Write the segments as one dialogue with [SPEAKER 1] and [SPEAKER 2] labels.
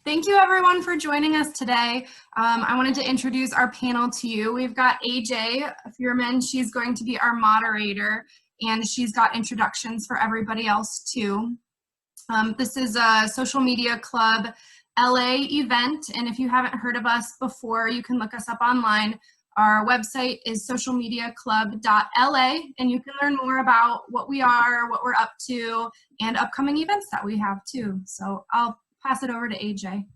[SPEAKER 1] Thank you everyone for joining us today. I wanted to introduce our panel to you. We've got AJ Friedman. She's going to be our moderator, and she's got introductions for everybody else too. This is a Social Media Club LA event, and if you haven't heard of us before, you can look us up online. Our website is socialmediaclub.la, and you can learn more about what we are, what we're up to, and upcoming events that we have too. So I'll pass it over to AJ.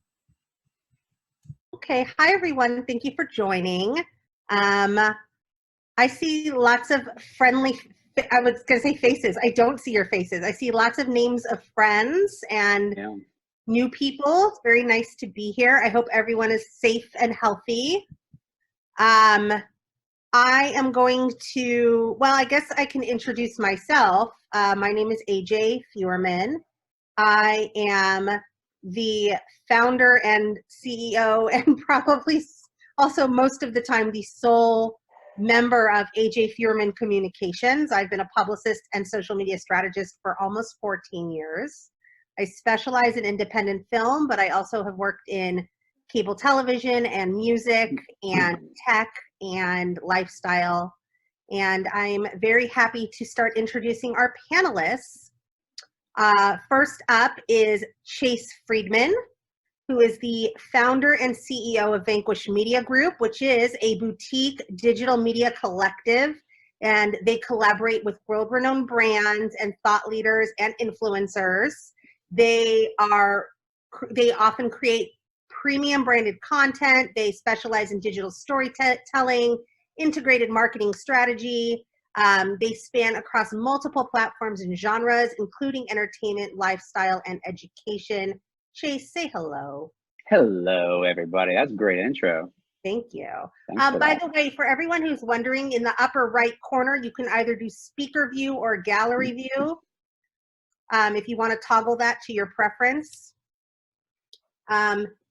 [SPEAKER 2] Okay, hi everyone. Thank you for joining. I see lots of friendly, I was going to say faces. I don't see your faces. I see lots of names of friends and new people. It's very nice to be here. I hope everyone is safe and healthy. I am going to, well, I guess I can introduce myself. My name is AJ Friedman. I am the founder and CEO, and probably also most of the time the sole member of AJ Friedman Communications. I've been a publicist and social media strategist for almost 14 years. I specialize in independent film, but I also have worked in cable television and music and tech and lifestyle. And I'm very happy to start introducing our panelists. First up is Chase Friedman, who is the founder and CEO of Vanquish Media Group, which is a boutique digital media collective, and they collaborate with world-renowned brands and thought leaders and influencers. They often create premium branded content. They specialize in digital storytelling, integrated marketing strategy. They span across multiple platforms and genres, including entertainment, lifestyle, and education. Chase, say hello.
[SPEAKER 3] Hello, everybody. That's a great intro.
[SPEAKER 2] Thank you. By the way, for everyone who's wondering, in the upper right corner, you can either do speaker view or gallery view if you want to toggle that to your preference.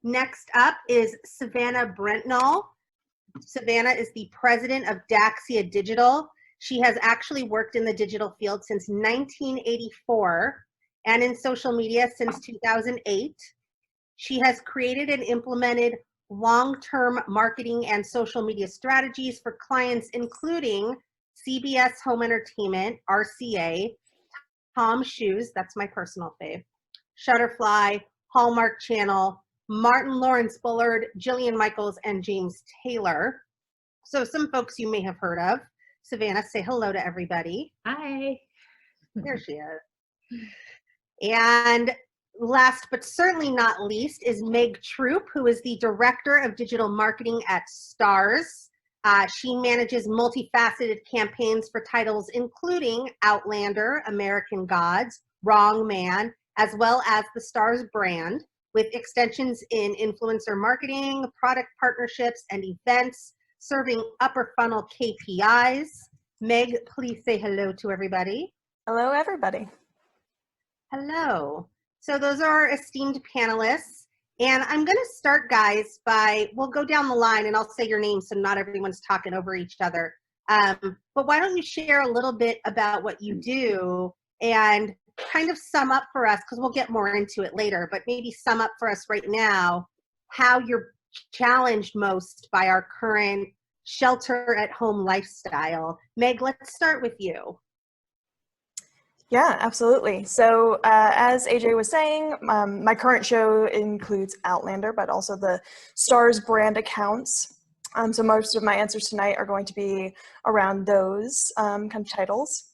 [SPEAKER 2] Next up is Savannah Brentnall. Savannah is the president of Daxia Digital. She has actually worked in the digital field since 1984 and in social media since 2008. She has created and implemented long-term marketing and social media strategies for clients, including CBS Home Entertainment, RCA, Tom Shoes, that's my personal fave, Shutterfly, Hallmark Channel, Martin Lawrence Bullard, Jillian Michaels, and James Taylor. So some folks you may have heard of. Savannah, say hello to everybody.
[SPEAKER 4] Hi.
[SPEAKER 2] There she is. And last but certainly not least is Meg Troop, who is the Director of Digital Marketing at STARZ. She manages multifaceted campaigns for titles including Outlander, American Gods, Wrong Man, as well as the STARZ brand, with extensions in influencer marketing, product partnerships, and events, serving upper funnel KPIs. Meg, please say hello to everybody.
[SPEAKER 4] Hello, everybody.
[SPEAKER 2] Hello. So those are our esteemed panelists. And I'm going to start, guys, we'll go down the line and I'll say your name so not everyone's talking over each other. But why don't you share a little bit about what you do and kind of sum up for us, because we'll get more into it later, but maybe sum up for us right now how you're challenged most by our current shelter-at-home lifestyle. Meg, let's start with you.
[SPEAKER 4] Yeah, absolutely. So as AJ was saying, my current show includes Outlander, but also the STARZ brand accounts. So most of my answers tonight are going to be around those kind of titles.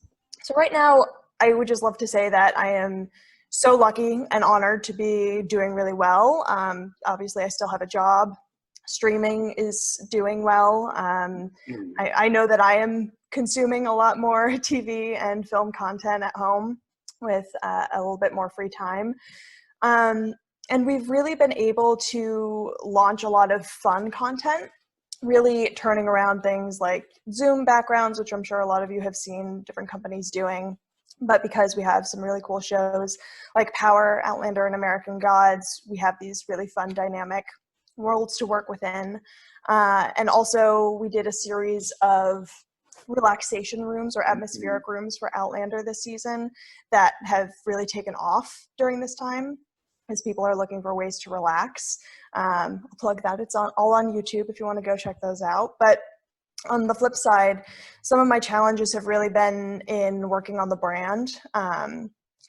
[SPEAKER 4] So right now, I would just love to say that I am so lucky and honored to be doing really well. Obviously, I still have a job. Streaming is doing well. I know that I am consuming a lot more TV and film content at home with a little bit more free time. And we've really been able to launch a lot of fun content, really turning around things like Zoom backgrounds, which I'm sure a lot of you have seen different companies doing. But because we have some really cool shows like Power, Outlander, and American Gods, we have these really fun, dynamic worlds to work within. And also we did a series of relaxation rooms or atmospheric rooms for Outlander this season that have really taken off during this time. as people are looking for ways to relax. I'll plug that. It's all on YouTube if you want to go check those out. But on the flip side, some of my challenges have really been in working on the brand.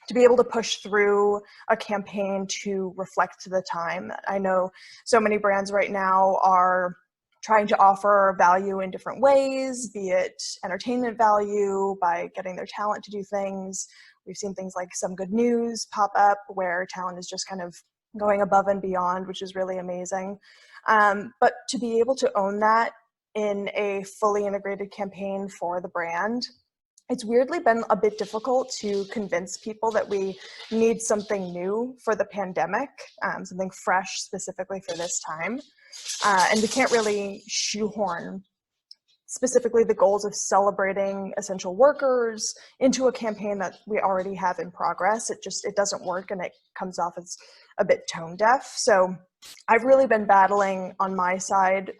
[SPEAKER 4] To be able to push through a campaign to reflect the time. I know so many brands right now are trying to offer value in different ways, be it entertainment value by getting their talent to do things. We've seen things like Some Good News pop up where talent is just kind of going above and beyond, which is really amazing. But to be able to own that in a fully integrated campaign for the brand, it's weirdly been a bit difficult to convince people that we need something new for the pandemic, something fresh specifically for this time. And we can't really shoehorn specifically the goals of celebrating essential workers into a campaign that we already have in progress. It doesn't work, and it comes off as a bit tone deaf. So I've really been battling on my side,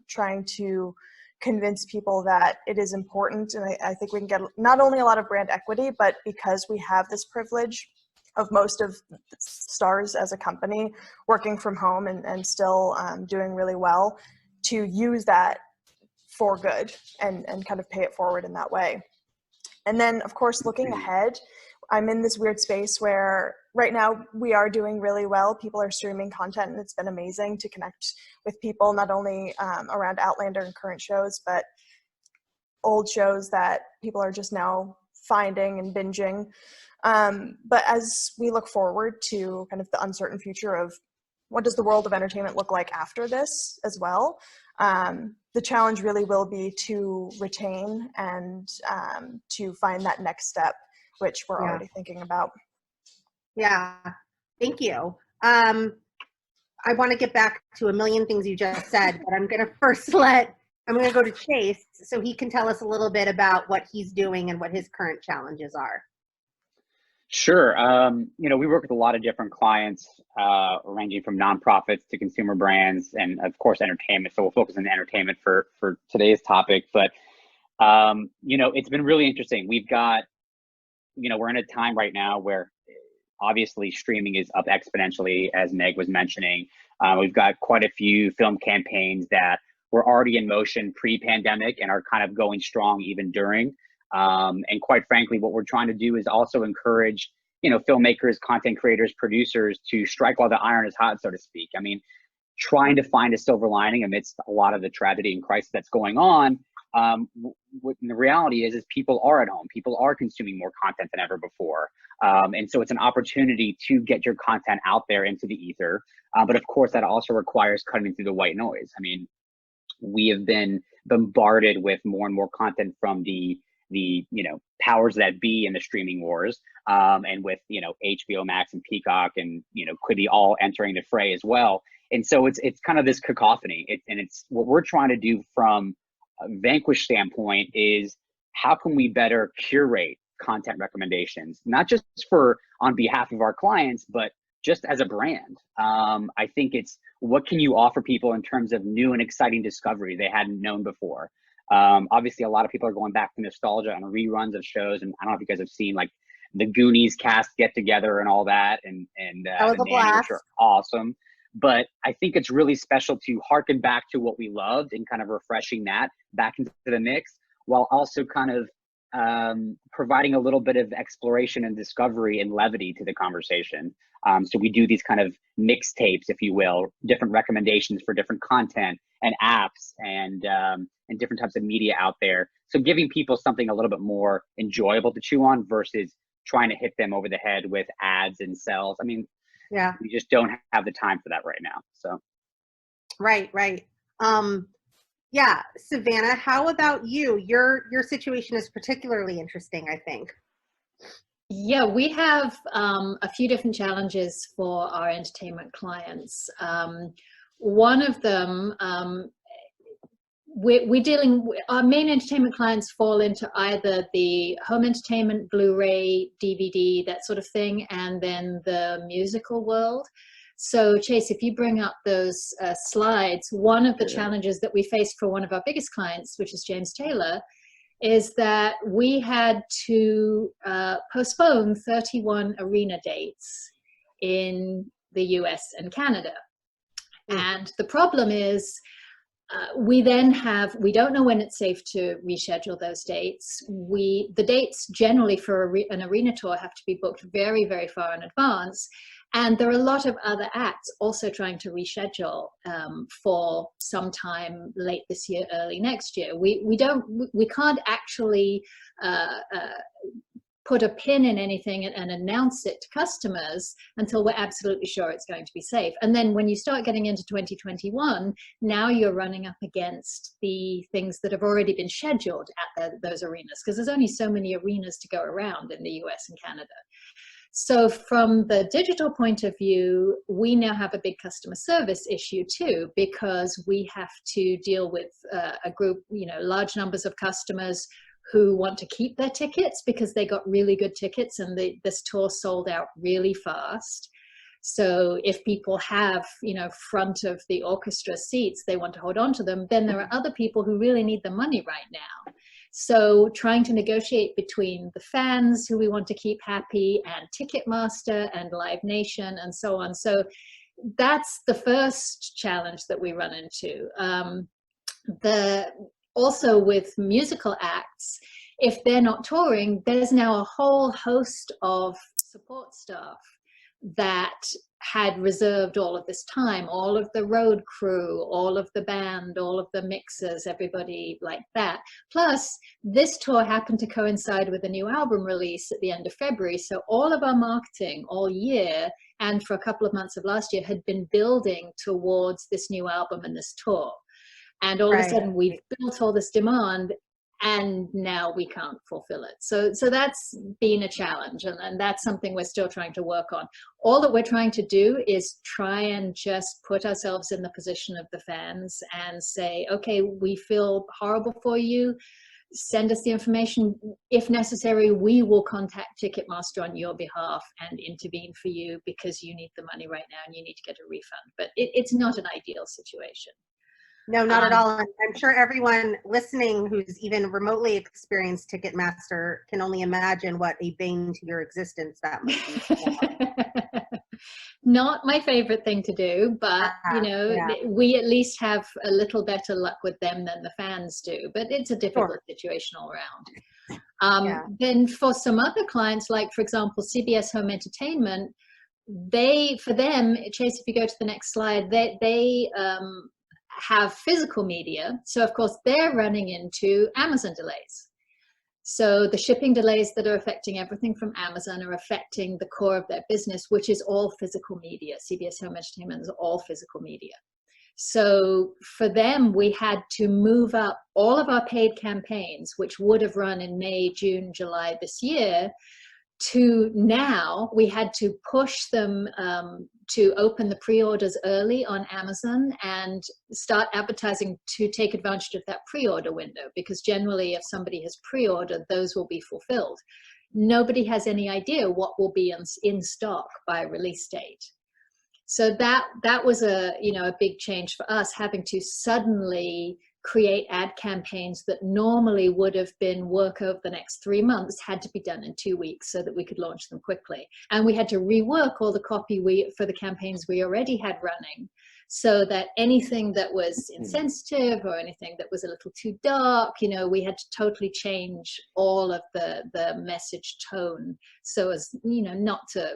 [SPEAKER 4] trying to convince people that it is important. And I think we can get not only a lot of brand equity, but because we have this privilege of most of STARZ as a company working from home and still doing really well, to use that for good and kind of pay it forward in that way. And then, of course, looking ahead, I'm in this weird space where right now we are doing really well. People are streaming content, and it's been amazing to connect with people, not only around Outlander and current shows, but old shows that people are just now finding and binging. But as we look forward to kind of the uncertain future of what does the world of entertainment look like after this as well, the challenge really will be to retain and to find that next step, which we're already thinking about.
[SPEAKER 2] Yeah, thank you. I want to get back to a million things you just said, but I'm going to go to Chase so he can tell us a little bit about what he's doing and what his current challenges are.
[SPEAKER 3] Sure. We work with a lot of different clients, ranging from nonprofits to consumer brands and, of course, entertainment. So we'll focus on entertainment for today's topic. But, it's been really interesting. We've got, we're in a time right now where obviously streaming is up exponentially, as Meg was mentioning. We've got quite a few film campaigns that were already in motion pre-pandemic and are kind of going strong even during. And quite frankly, what we're trying to do is also encourage, filmmakers, content creators, producers to strike while the iron is hot, so to speak. I mean, trying to find a silver lining amidst a lot of the tragedy and crisis that's going on. The reality is people are at home. People are consuming more content than ever before. And so it's an opportunity to get your content out there into the ether. But of course, that also requires cutting through the white noise. I mean, we have been bombarded with more and more content from the powers that be in the streaming wars, and with HBO Max and Peacock and Quibi all entering the fray as well. And so it's kind of this cacophony. It's what we're trying to do from a Vanquish standpoint is how can we better curate content recommendations, not just on behalf of our clients, but just as a brand. I think it's what can you offer people in terms of new and exciting discovery they hadn't known before. Obviously, a lot of people are going back to nostalgia on reruns of shows, and I don't know if you guys have seen like the Goonies cast get together and all that, and
[SPEAKER 2] that was a blast.
[SPEAKER 3] Which are awesome. But I think it's really special to harken back to what we loved and kind of refreshing that back into the mix, while also kind of providing a little bit of exploration and discovery and levity to the conversation. So we do these kind of mixtapes, if you will, different recommendations for different content and apps and different types of media out there. So giving people something a little bit more enjoyable to chew on versus trying to hit them over the head with ads and sells. I mean,
[SPEAKER 2] yeah,
[SPEAKER 3] we just don't have the time for that right now. So.
[SPEAKER 2] Right. Yeah, Savannah, how about you? Your situation is particularly interesting, I think.
[SPEAKER 5] Yeah, we have a few different challenges for our entertainment clients. One of them, we're dealing, our main entertainment clients fall into either the home entertainment, Blu-ray, DVD, that sort of thing, and then the musical world. So Chase, if you bring up those slides, one of the challenges that we faced for one of our biggest clients, which is James Taylor, is that we had to postpone 31 arena dates in the US and Canada. And the problem is, we then we don't know when it's safe to reschedule those dates. The dates generally for an arena tour have to be booked very, very far in advance. And there are a lot of other acts also trying to reschedule for sometime late this year, early next year. We can't actually put a pin in anything and announce it to customers until we're absolutely sure it's going to be safe. And then when you start getting into 2021, now you're running up against the things that have already been scheduled at those arenas, because there's only so many arenas to go around in the US and Canada. So from the digital point of view, we now have a big customer service issue too, because we have to deal with a group, large numbers of customers who want to keep their tickets because they got really good tickets and this tour sold out really fast. So if people have, front of the orchestra seats, they want to hold on to them, then there are other people who really need the money right now. So trying to negotiate between the fans who we want to keep happy and Ticketmaster and Live Nation and so on. So that's the first challenge that we run into. Also with musical acts, if they're not touring, there's now a whole host of support staff that had reserved all of this time, all of the road crew, all of the band, all of the mixers, everybody like that. Plus, this tour happened to coincide with a new album release at the end of February. So all of our marketing all year and for a couple of months of last year had been building towards this new album and this tour. And all of a sudden we've built all this demand and now we can't fulfill it. So that's been a challenge, and that's something we're still trying to work on. All that we're trying to do is try and just put ourselves in the position of the fans and say, okay, we feel horrible for you. Send us the information. If necessary, we will contact Ticketmaster on your behalf and intervene for you because you need the money right now and you need to get a refund. But it's not an ideal situation.
[SPEAKER 2] No, not at all. I'm sure everyone listening who's even remotely experienced Ticketmaster can only imagine what a bane to your existence that must be.
[SPEAKER 5] Not my favorite thing to do, but we at least have a little better luck with them than the fans do. But it's a difficult situation all around. Then for some other clients, like for example, CBS Home Entertainment, for them, Chase, if you go to the next slide, they have physical media. So of course they're running into Amazon delays. So the shipping delays that are affecting everything from Amazon are affecting the core of their business, which is all physical media. CBS Home Entertainment is all physical media. So for them, we had to move up all of our paid campaigns, which would have run in May, June, July this year, to now we had to push them to open the pre-orders early on Amazon and start advertising to take advantage of that pre-order window, because generally if somebody has pre-ordered, those will be fulfilled. Nobody has any idea what will be in stock by release date. So that was a big change for us, having to suddenly create ad campaigns that normally would have been work over the next 3 months had to be done in 2 weeks so that we could launch them quickly. And we had to rework all the copy for the campaigns we already had running, so that anything that was insensitive or anything that was a little too dark, we had to totally change all of the message tone so as, not to,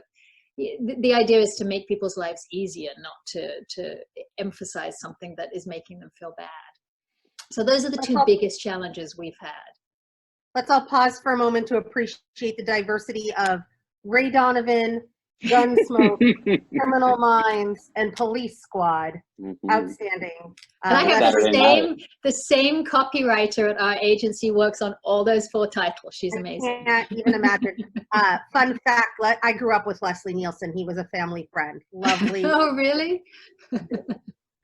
[SPEAKER 5] the idea is to make people's lives easier, not to emphasize something that is making them feel bad. So those are the two biggest challenges we've had.
[SPEAKER 2] Let's all pause for a moment to appreciate the diversity of Ray Donovan, Gunsmoke, Criminal Minds, and Police Squad. Outstanding.
[SPEAKER 5] And I have the same copywriter at our agency works on all those 4 titles. She's amazing.
[SPEAKER 2] I can't even imagine. Fun fact, I grew up with Leslie Nielsen. He was a family friend. Lovely.
[SPEAKER 5] Oh, really?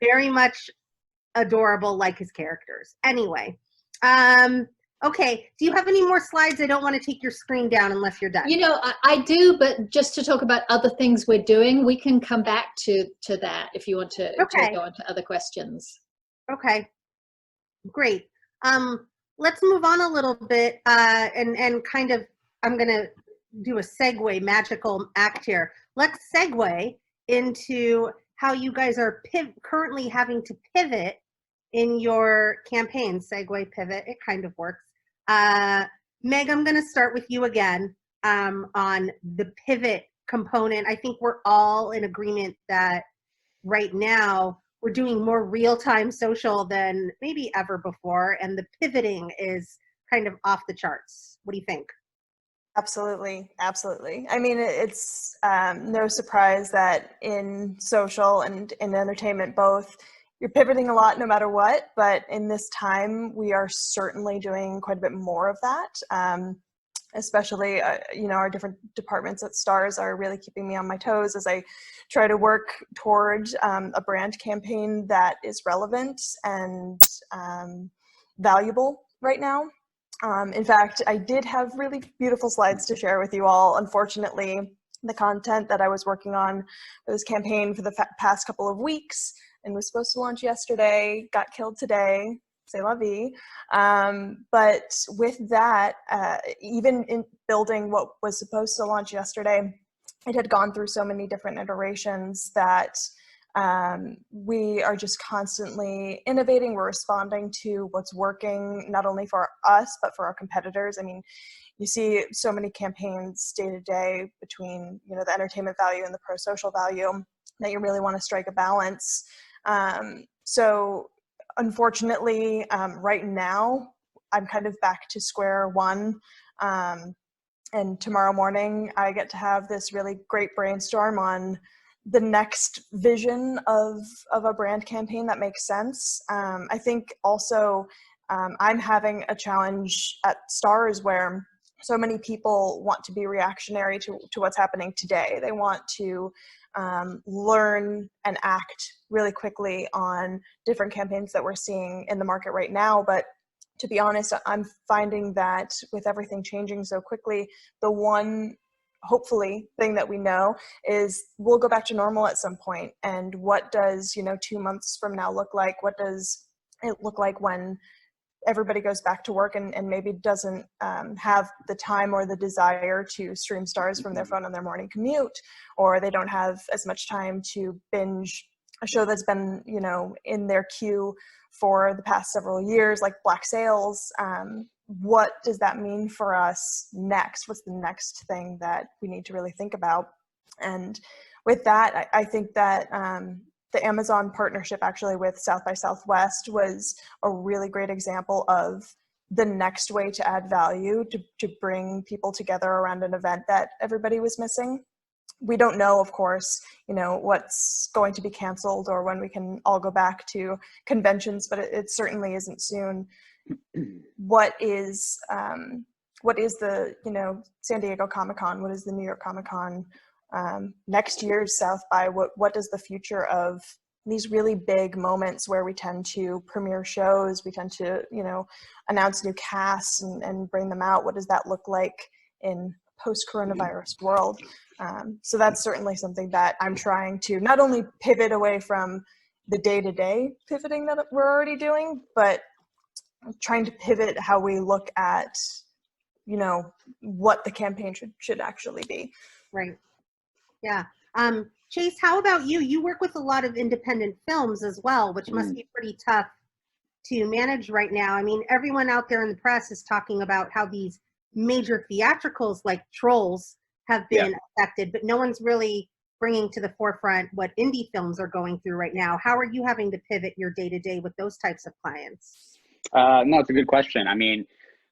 [SPEAKER 2] Very much adorable, like his characters. Anyway, okay, do you have any more slides? I don't want to take your screen down unless you're done.
[SPEAKER 5] I do, but just to talk about other things we're doing, we can come back to that if you want to, to go on to other questions.
[SPEAKER 2] Okay, great. Let's move on a little bit and kind of, I'm going to do a segue, magical act here. Let's segue into how you guys are currently having to pivot in your campaign. Segue, pivot, it kind of works. Meg, I'm going to start with you again on the pivot component. I think we're all in agreement that right now we're doing more real-time social than maybe ever before, and the pivoting is kind of off the charts. What do you think?
[SPEAKER 4] Absolutely, absolutely. I mean, it's no surprise that in social and in entertainment both, you're pivoting a lot no matter what, but in this time, we are certainly doing quite a bit more of that. Especially, you know, our different departments at STARZ are really keeping me on my toes as I try to work toward a brand campaign that is relevant and valuable right now. In fact, I did have really beautiful slides to share with you all. Unfortunately, the content that I was working on for this campaign for the past couple of weeks and was supposed to launch yesterday got killed today. C'est la vie. But with that, even in building what was supposed to launch yesterday, it had gone through so many different iterations that we are just constantly innovating. We're responding to what's working, not only for us, but for our competitors. I mean, you see so many campaigns day to day between, you know, the entertainment value and the pro-social value that you really want to strike a balance. So unfortunately, right now, I'm kind of back to square one. And tomorrow morning, I get to have this really great brainstorm on the next vision of a brand campaign that makes sense. I think also I'm having a challenge at STARZ where so many people want to be reactionary to what's happening today. They want to learn and act really quickly on different campaigns that we're seeing in the market right now. But to be honest, I'm finding that with everything changing so quickly, the one hopefully thing that we know is we'll go back to normal at some point. And what does, you know, 2 months from now look like? What does it look like when everybody goes back to work and maybe doesn't have the time or the desire to stream STARZ from their phone on their morning commute, or they don't have as much time to binge a show that's been, you know, in their queue for the past several years, like Black Sails. What does that mean for us next? What's the next thing that we need to really think about? And with that, I think that the Amazon partnership actually with South by Southwest was a really great example of the next way to add value, to bring people together around an event that everybody was missing. We don't know, of course, you know, what's going to be canceled or when we can all go back to conventions, but it certainly isn't soon. What is the, you know, San Diego Comic-Con? What is the New York Comic-Con? Next year's South by, what does the future of these really big moments where we tend to premiere shows, we tend to, you know, announce new casts and bring them out, what does that look like in post-coronavirus world? So that's certainly something that I'm trying to not only pivot away from the day-to-day pivoting that we're already doing, but trying to pivot how we look at, you know, what the campaign should actually be.
[SPEAKER 2] Right. Yeah. Chase, how about you? You work with a lot of independent films as well, which must be pretty tough to manage right now. I mean, everyone out there in the press is talking about how these major theatricals like Trolls have been affected, but no one's really bringing to the forefront what indie films are going through right now. How are you having to pivot your day-to-day with those types of clients?
[SPEAKER 3] No, it's a good question. I mean,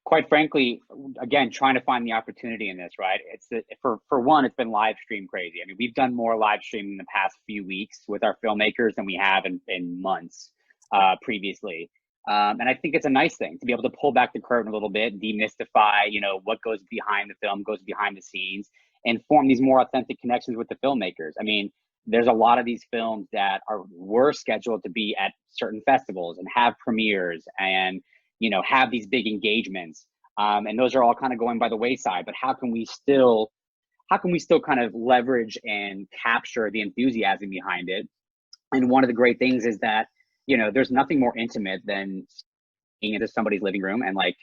[SPEAKER 3] quite frankly, again, trying to find the opportunity in this, right? For one, it's been live stream crazy. I mean, we've done more live streaming in the past few weeks with our filmmakers than we have in months previously. And I think it's a nice thing to be able to pull back the curtain a little bit, demystify, you know, what goes behind the film, goes behind the scenes, and form these more authentic connections with the filmmakers. I mean, there's a lot of these films that were scheduled to be at certain festivals and have premieres and, you know, have these big engagements. And those are all kind of going by the wayside, but how can we still kind of leverage and capture the enthusiasm behind it? And one of the great things is that, you know, there's nothing more intimate than being into somebody's living room and, like,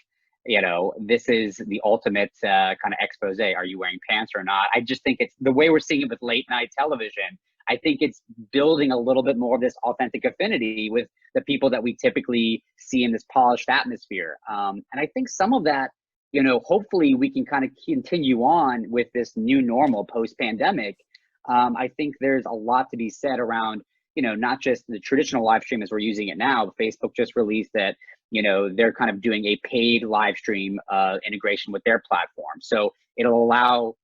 [SPEAKER 3] you know, this is the ultimate kind of expose. Are you wearing pants or not? I just think it's the way we're seeing it with late night television. I think it's building a little bit more of this authentic affinity with the people that we typically see in this polished atmosphere. And I think some of that, you know, hopefully we can kind of continue on with this new normal post-pandemic. I think there's a lot to be said around, you know, not just the traditional live stream as we're using it now. Facebook just released that, you know, they're kind of doing a paid live stream integration with their platform. So it'll allow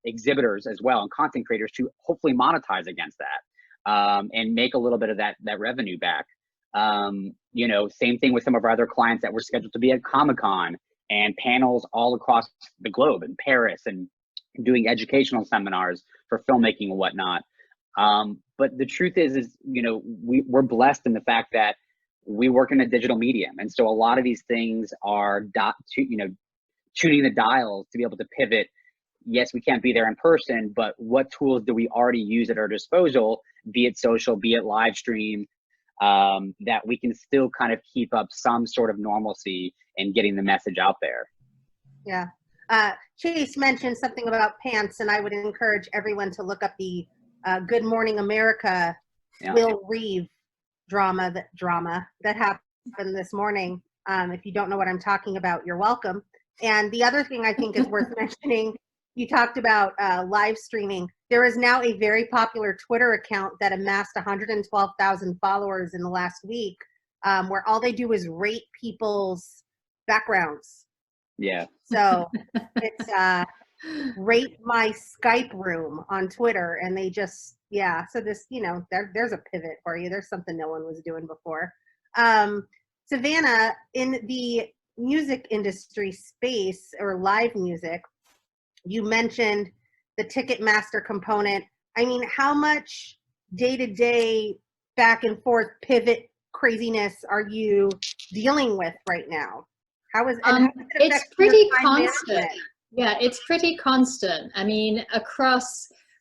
[SPEAKER 3] exhibitors as well and content creators to hopefully monetize against that and make a little bit of that revenue back. You know, same thing with some of our other clients that were scheduled to be at Comic-Con and panels all across the globe in Paris and doing educational seminars for filmmaking and whatnot. But the truth is, you know, we're blessed in the fact that we work in a digital medium. And so a lot of these things are, you know, tuning the dials to be able to pivot. Yes, we can't be there in person, but what tools do we already use at our disposal, be it social, be it live stream, that we can still kind of keep up some sort of normalcy in getting the message out there.
[SPEAKER 2] Yeah. Chase mentioned something about pants, and I would encourage everyone to look up the Good Morning America Will Reeve drama that happened this morning. If you don't know what I'm talking about, you're welcome. And the other thing I think is worth mentioning, you talked about live streaming. There is now a very popular Twitter account that amassed 112,000 followers in the last week, where all they do is rate people's backgrounds.
[SPEAKER 3] Yeah.
[SPEAKER 2] So it's rate my Skype room on Twitter, and they just, yeah. So this, you know, there's a pivot for you. There's something no one was doing before. Savannah, in the music industry space or live music, you mentioned the Ticketmaster component. I mean, how much day-to-day back and forth pivot craziness are you dealing with right now? How is
[SPEAKER 5] it's pretty constant. Yeah, it's pretty constant. I mean, across,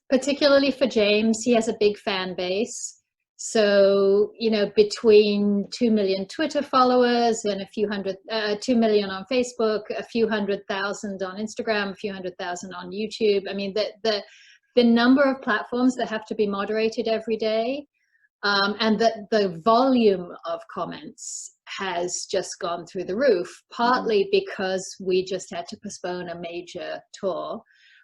[SPEAKER 5] particularly for James, he has a big fan base. So, you know, between 2 million Twitter followers and a few hundred, 2 million on Facebook, a few 100,000 on Instagram, a few 100,000 on YouTube. I mean, the number of platforms that have to be moderated every day, and the volume of comments has just gone through the roof, partly because we just had to postpone a major tour,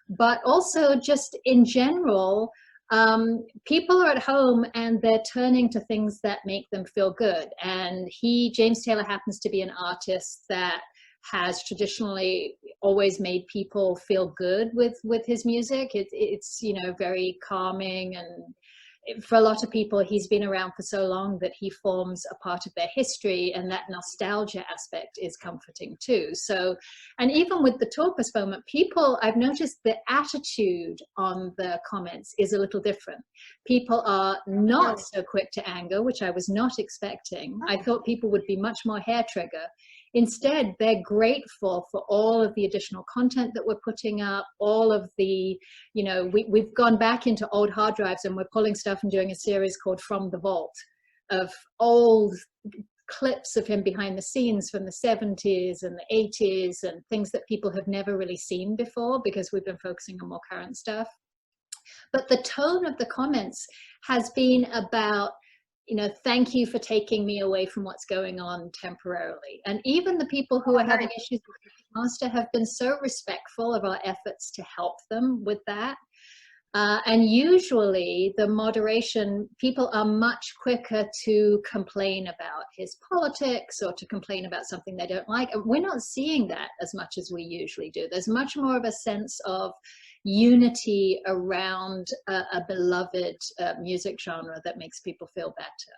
[SPEAKER 5] but also just in general, people are at home and they're turning to things that make them feel good. And James Taylor happens to be an artist that has traditionally always made people feel good with his music. It's, you know, very calming, and for a lot of people, he's been around for so long that he forms a part of their history, and that nostalgia aspect is comforting too. So, and even with the tour postponement, I've noticed the attitude on the comments is a little different. People are not so quick to anger, which I was not expecting. I thought people would be much more hair trigger. Instead, they're grateful for all of the additional content that we're putting up, all of the, you know, we've gone back into old hard drives and we're pulling stuff and doing a series called From the Vault of old clips of him behind the scenes from the 70s and the 80s and things that people have never really seen before because we've been focusing on more current stuff. But the tone of the comments has been about, you know, thank you for taking me away from what's going on temporarily. And even the people who are having issues with Ticketmaster have been so respectful of our efforts to help them with that. And usually the moderation, people are much quicker to complain about his politics or to complain about something they don't like. And we're not seeing that as much as we usually do. There's much more of a sense of unity around a beloved music genre that makes people feel better.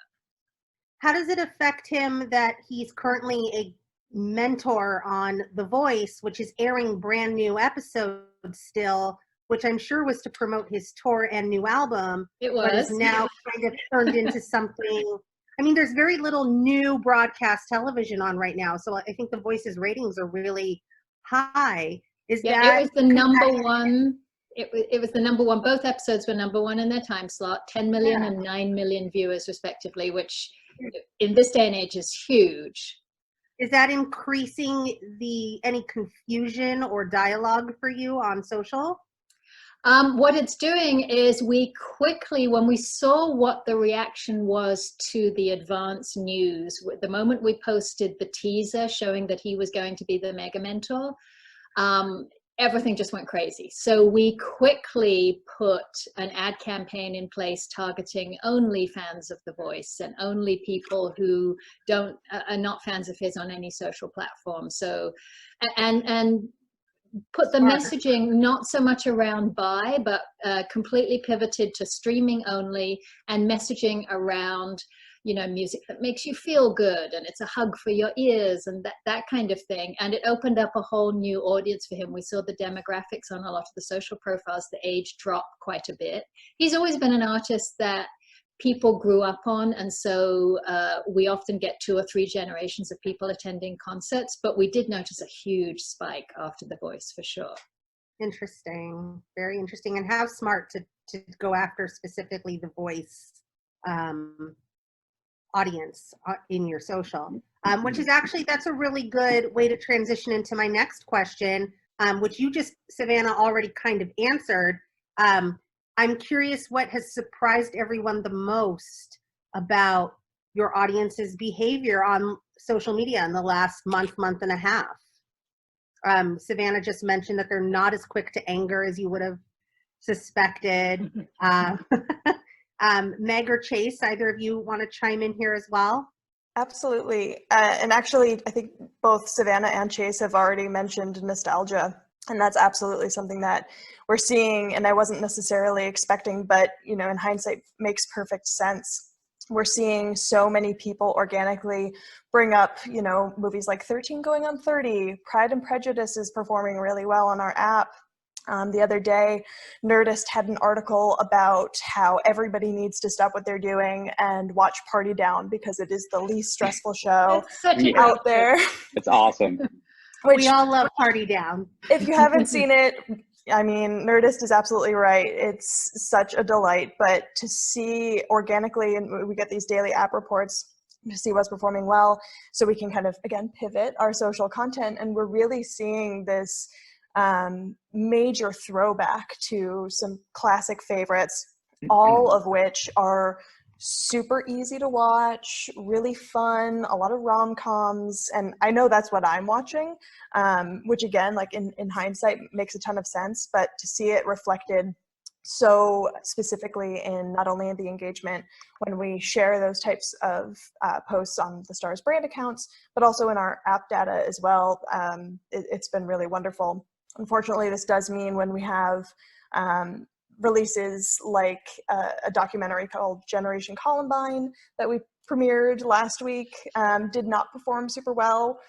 [SPEAKER 2] How does it affect him that he's currently a mentor on The Voice, which is airing brand new episodes still, which I'm sure was to promote his tour and new album?
[SPEAKER 5] It was.
[SPEAKER 2] But is now kind of turned into something. I mean, there's very little new broadcast television on right now, so I think The Voice's ratings are really high. It was the number one.
[SPEAKER 5] It was the number one. Both episodes were number one in their time slot, 10 million and 9 million viewers respectively, which in this day and age is huge.
[SPEAKER 2] Is that increasing any confusion or dialogue for you on social?
[SPEAKER 5] What it's doing is we quickly, when we saw what the reaction was to the advance news, the moment we posted the teaser showing that he was going to be the mega mentor, everything just went crazy. So we quickly put an ad campaign in place targeting only fans of The Voice and only people who are not fans of his on any social platform. So, and put the messaging not so much around buy, but completely pivoted to streaming only and messaging around, you know, music that makes you feel good and it's a hug for your ears and that kind of thing. And it opened up a whole new audience for him. We saw the demographics on a lot of the social profiles, the age drop quite a bit. He's always been an artist that people grew up on, and so we often get 2 or 3 generations of people attending concerts, but we did notice a huge spike after The Voice for sure.
[SPEAKER 2] Interesting, very interesting, and how smart to go after specifically The Voice audience in your social, which is actually, that's a really good way to transition into my next question, which you just, Savannah, already kind of answered. I'm curious what has surprised everyone the most about your audience's behavior on social media in the last month and a half. Savannah just mentioned that they're not as quick to anger as you would have suspected. Meg or Chase, either of you want to chime in here as well?
[SPEAKER 4] Absolutely. And actually, I think both Savannah and Chase have already mentioned nostalgia. And that's absolutely something that we're seeing, and I wasn't necessarily expecting, but, you know, in hindsight, makes perfect sense. We're seeing so many people organically bring up, you know, movies like 13 Going on 30, Pride and Prejudice is performing really well on our app. The other day, Nerdist had an article about how everybody needs to stop what they're doing and watch Party Down because it is the least stressful show out there.
[SPEAKER 3] It's awesome.
[SPEAKER 2] We all love Party Down.
[SPEAKER 4] If you haven't seen it, I mean, Nerdist is absolutely right. It's such a delight, but to see organically, and we get these daily app reports to see what's performing well, so we can kind of, again, pivot our social content, and we're really seeing this major throwback to some classic favorites, all of which are super easy to watch, really fun, a lot of rom-coms, and I know that's what I'm watching, which again, like in hindsight, makes a ton of sense, but to see it reflected so specifically in not only the engagement when we share those types of posts on the STARZ brand accounts, but also in our app data as well, it's been really wonderful. Unfortunately, this does mean when we have releases like a documentary called Generation Columbine that we premiered last week did not perform super well.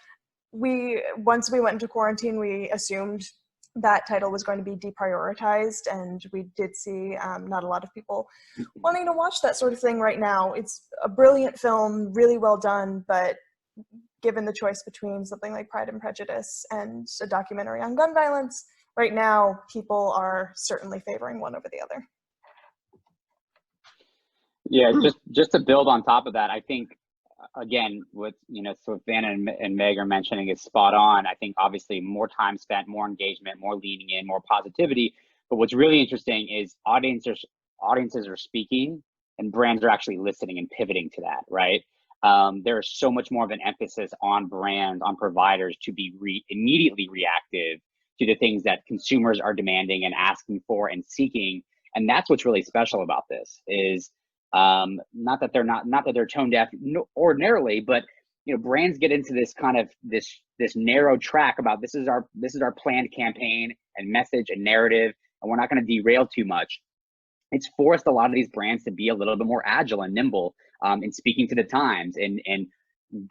[SPEAKER 4] Once we went into quarantine, we assumed that title was going to be deprioritized, and we did see not a lot of people wanting to watch that sort of thing right now. It's a brilliant film, really well done, but given the choice between something like Pride and Prejudice and a documentary on gun violence, right now, people are certainly favoring one over the other.
[SPEAKER 3] Yeah, just to build on top of that, I think, again, what Savannah and Meg are mentioning is spot on. I think obviously more time spent, more engagement, more leaning in, more positivity. But what's really interesting is audiences are speaking, and brands are actually listening and pivoting to that, right? There is so much more of an emphasis on brands, on providers to be immediately reactive to the things that consumers are demanding and asking for and seeking. And that's what's really special about this is not that they're tone deaf ordinarily, but brands get into this kind of this narrow track about this is our planned campaign and message and narrative, and we're not going to derail too much. It's forced a lot of these brands to be a little bit more agile and nimble in speaking to the times and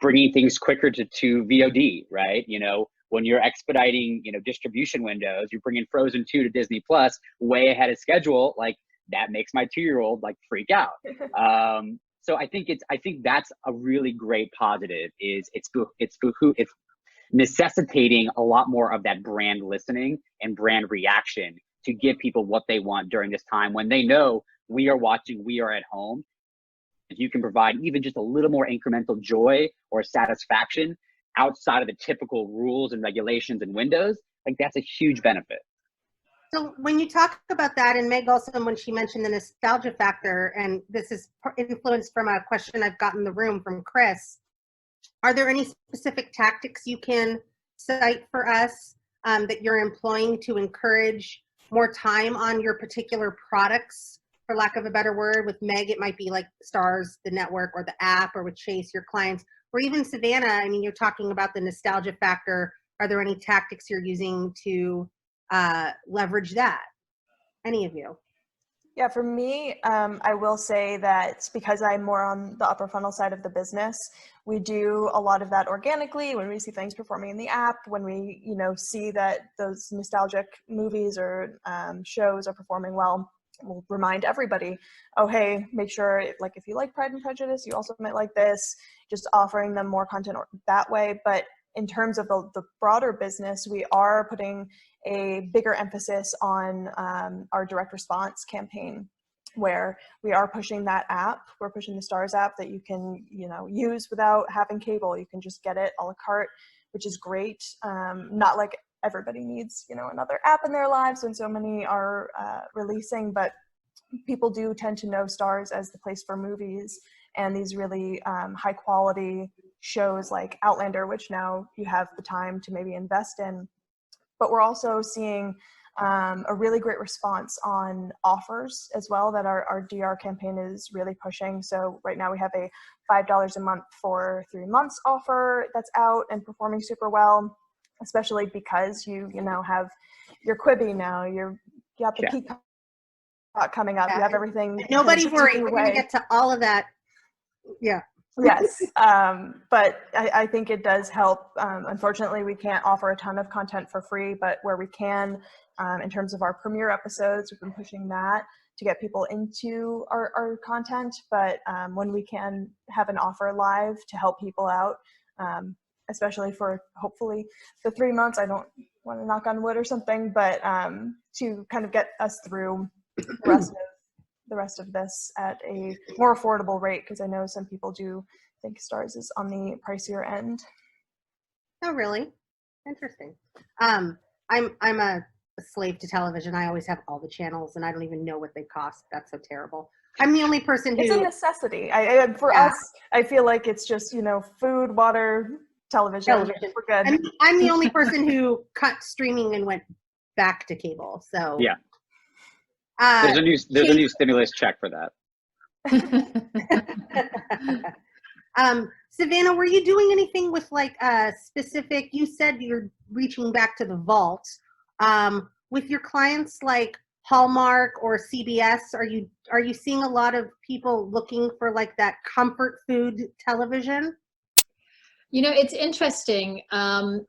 [SPEAKER 3] bringing things quicker to VOD, right? When you're expediting, distribution windows, you're bringing Frozen 2 to Disney Plus way ahead of schedule. Like that makes my 2-year-old like freak out. So I think that's a really great positive. Is it's necessitating a lot more of that brand listening and brand reaction to give people what they want during this time when they know we are watching, we are at home. If you can provide even just a little more incremental joy or satisfaction outside of the typical rules and regulations and windows, like that's a huge benefit.
[SPEAKER 2] So when you talk about that, and Meg also, when she mentioned the nostalgia factor, and this is influenced from a question I've got in the room from Chris, are there any specific tactics you can cite for us that you're employing to encourage more time on your particular products, for lack of a better word? With Meg, it might be like STARZ, the network, or the app, or with Chase, your clients, or even Savannah. I mean, you're talking about the nostalgia factor. Are there any tactics you're using to leverage that? Any of you?
[SPEAKER 4] Yeah, for me, I will say that because I'm more on the upper funnel side of the business, we do a lot of that organically when we see things performing in the app, when we, see that those nostalgic movies or shows are performing well. We'll remind everybody, oh, hey, make sure, like, if you like Pride and Prejudice, you also might like this, just offering them more content that way. But in terms of the broader business, we are putting a bigger emphasis on our direct response campaign, where we are pushing that app. We're pushing the STARZ app that you can, use without having cable. You can just get it a la carte, which is great. Not like everybody needs, another app in their lives when so many are releasing, but people do tend to know STARZ as the place for movies and these really high quality shows like Outlander, which now you have the time to maybe invest in. But we're also seeing a really great response on offers as well that our DR campaign is really pushing. So right now we have a $5 a month for 3 months offer that's out and performing super well, especially because you have your Quibi now, you got the Peacock coming up, you have everything.
[SPEAKER 2] Nobody worry, we're going to get to all of that. Yeah.
[SPEAKER 4] Yes, but I think it does help. Unfortunately, we can't offer a ton of content for free, but where we can, in terms of our premiere episodes, we've been pushing that to get people into our content. But when we can have an offer live to help people out, especially for hopefully the 3 months, I don't want to knock on wood or something, but to kind of get us through the rest of this at a more affordable rate, because I know some people do think STARZ is on the pricier end.
[SPEAKER 2] Oh, really? Interesting. I'm a slave to television. I always have all the channels, and I don't even know what they cost. That's so terrible. I'm the only person who.
[SPEAKER 4] It's a necessity. For us, I feel like it's just food, water, television. We're good.
[SPEAKER 2] I'm the only person who cut streaming and went back to cable. So
[SPEAKER 3] yeah. There's a new stimulus check for that.
[SPEAKER 2] Savannah, were you doing anything with like specific? You said you're reaching back to the vault with your clients, like Hallmark or CBS. Are you seeing a lot of people looking for like that comfort food television?
[SPEAKER 5] It's interesting.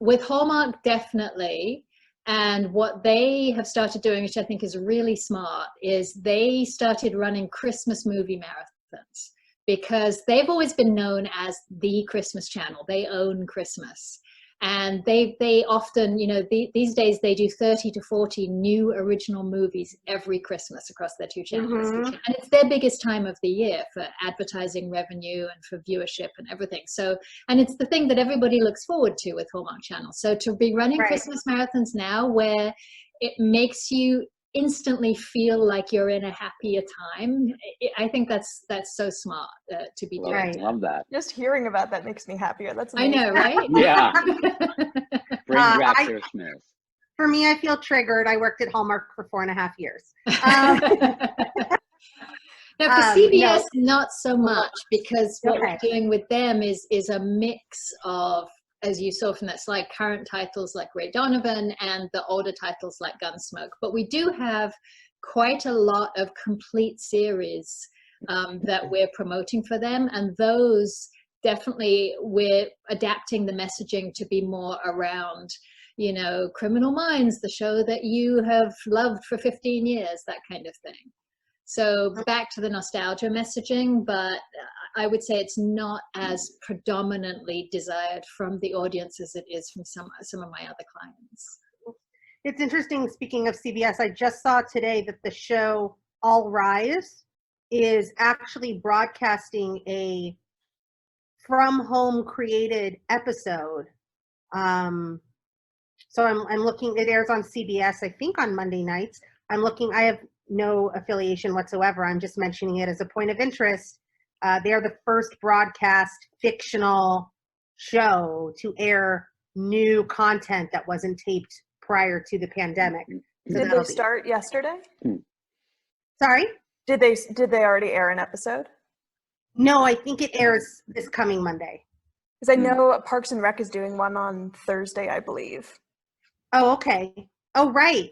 [SPEAKER 5] With Hallmark, definitely. And what they have started doing, which I think is really smart, is they started running Christmas movie marathons, because they've always been known as the Christmas channel. They own Christmas. And they often, these days they do 30 to 40 new original movies every Christmas across their 2 channels.
[SPEAKER 2] Mm-hmm.
[SPEAKER 5] And it's their biggest time of the year for advertising revenue and for viewership and everything. So, and it's the thing that everybody looks forward to with Hallmark Channel. So to be running Christmas marathons now, where it makes you instantly feel like you're in a happier time, I think that's so smart to be doing.
[SPEAKER 2] Right.
[SPEAKER 3] Love that.
[SPEAKER 4] Just hearing about that makes me happier. That's amazing.
[SPEAKER 5] I know, right?
[SPEAKER 3] Yeah. Bring back Christmas.
[SPEAKER 2] For me, I feel triggered. I worked at Hallmark for 4.5 years.
[SPEAKER 5] Now for CBS, not so much, because what we're doing with them is a mix of, as you saw from that slide, current titles like Ray Donovan and the older titles like Gunsmoke. But we do have quite a lot of complete series that we're promoting for them. And those definitely, we're adapting the messaging to be more around, Criminal Minds, the show that you have loved for 15 years, that kind of thing. So back to the nostalgia messaging, but I would say it's not as predominantly desired from the audience as it is from some of my other clients.
[SPEAKER 2] It's interesting, speaking of CBS, I just saw today that the show All Rise is actually broadcasting a from home created episode So I'm looking, it airs on CBS, I think on Monday nights. I'm looking, I have no affiliation whatsoever. I'm just mentioning it as a point of interest. They're the first broadcast fictional show to air new content that wasn't taped prior to the pandemic. So
[SPEAKER 4] Did they start yesterday?
[SPEAKER 2] Sorry?
[SPEAKER 4] Did they already air an episode?
[SPEAKER 2] No, I think it airs this coming Monday.
[SPEAKER 4] Because I know Parks and Rec is doing one on Thursday, I believe.
[SPEAKER 2] Oh, okay. Oh, right.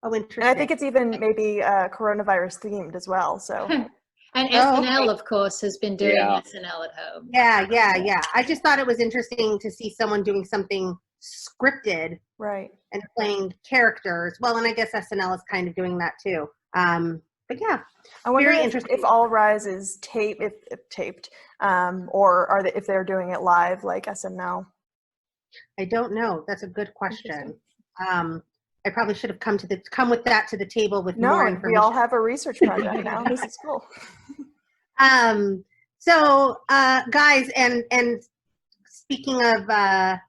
[SPEAKER 2] Oh, interesting.
[SPEAKER 4] And I think it's even maybe coronavirus themed as well. So.
[SPEAKER 5] And
[SPEAKER 2] Oh,
[SPEAKER 5] SNL,
[SPEAKER 2] okay.
[SPEAKER 5] of course, has been doing SNL at home.
[SPEAKER 2] Yeah. I just thought it was interesting to see someone doing something scripted,
[SPEAKER 4] right,
[SPEAKER 2] and playing characters. Well, and I guess SNL is kind of doing that too. But yeah,
[SPEAKER 4] I wonder
[SPEAKER 2] very
[SPEAKER 4] if,
[SPEAKER 2] interesting.
[SPEAKER 4] if All Rise is taped, or if they're doing it live like SNL.
[SPEAKER 2] I don't know. That's a good question. I probably should have come with that to the table with more information.
[SPEAKER 4] We all have a research project now. This is cool.
[SPEAKER 2] So guys, and speaking of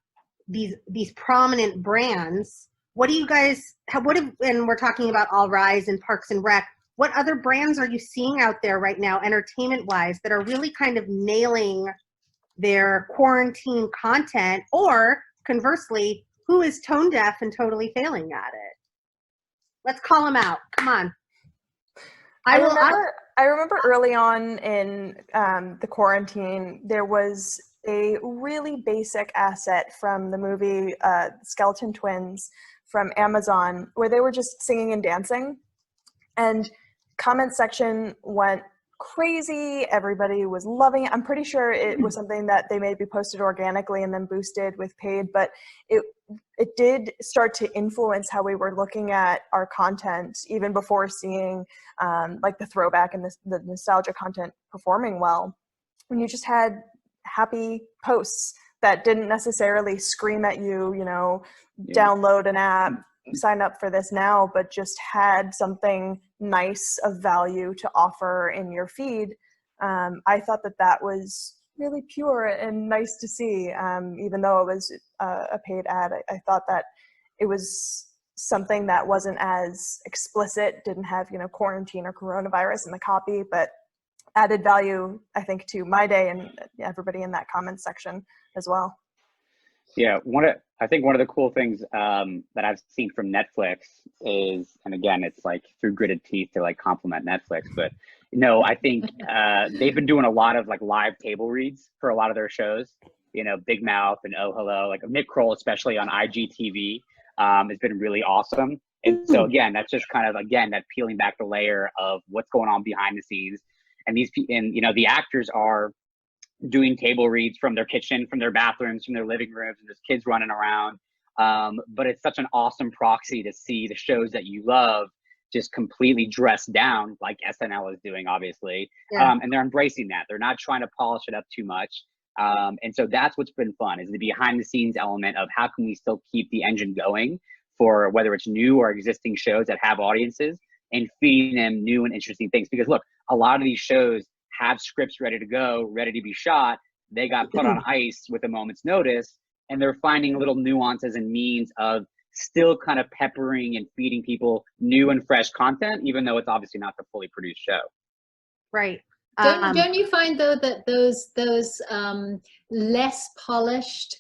[SPEAKER 2] these prominent brands, what do you guys and we're talking about All Rise and Parks and Rec, what other brands are you seeing out there right now, entertainment wise, that are really kind of nailing their quarantine content, or conversely, who is tone deaf and totally failing at it? Let's call them out. Come on.
[SPEAKER 4] I remember early on in the quarantine, there was a really basic asset from the movie Skeleton Twins from Amazon, where they were just singing and dancing, and comment section went crazy. Everybody was loving it. I'm pretty sure it was something that they maybe posted organically and then boosted with paid, but it did start to influence how we were looking at our content even before seeing like the throwback and the nostalgia content performing well. When you just had happy posts that didn't necessarily scream at you, download an app, sign up for this now, but just had something nice of value to offer in your feed. I thought that was really pure and nice to see. Even though it was a paid ad, I thought that it was something that wasn't as explicit, didn't have, quarantine or coronavirus in the copy, but added value, I think, to my day and everybody in that comment section as well.
[SPEAKER 3] Yeah, I think one of the cool things that I've seen from Netflix is, and again, it's like through gritted teeth to like compliment Netflix, but I think they've been doing a lot of like live table reads for a lot of their shows. Big Mouth and Oh Hello, like Nick Kroll, especially on IGTV, has been really awesome. And so again, that's just kind of that peeling back the layer of what's going on behind the scenes. And the actors are doing table reads from their kitchen, from their bathrooms, from their living rooms, and there's kids running around. But it's such an awesome proxy to see the shows that you love just completely dressed down, like SNL is doing, obviously.
[SPEAKER 2] Yeah.
[SPEAKER 3] And they're embracing that. They're not trying to polish it up too much. And so that's what's been fun, is the behind the scenes element of how can we still keep the engine going for whether it's new or existing shows that have audiences, and feeding them new and interesting things. Because look, a lot of these shows have scripts ready to go, ready to be shot. They got put on ice with a moment's notice, and they're finding little nuances and means of still kind of peppering and feeding people new and fresh content, even though it's obviously not the fully produced show.
[SPEAKER 2] Right.
[SPEAKER 5] Don't you find though that those less polished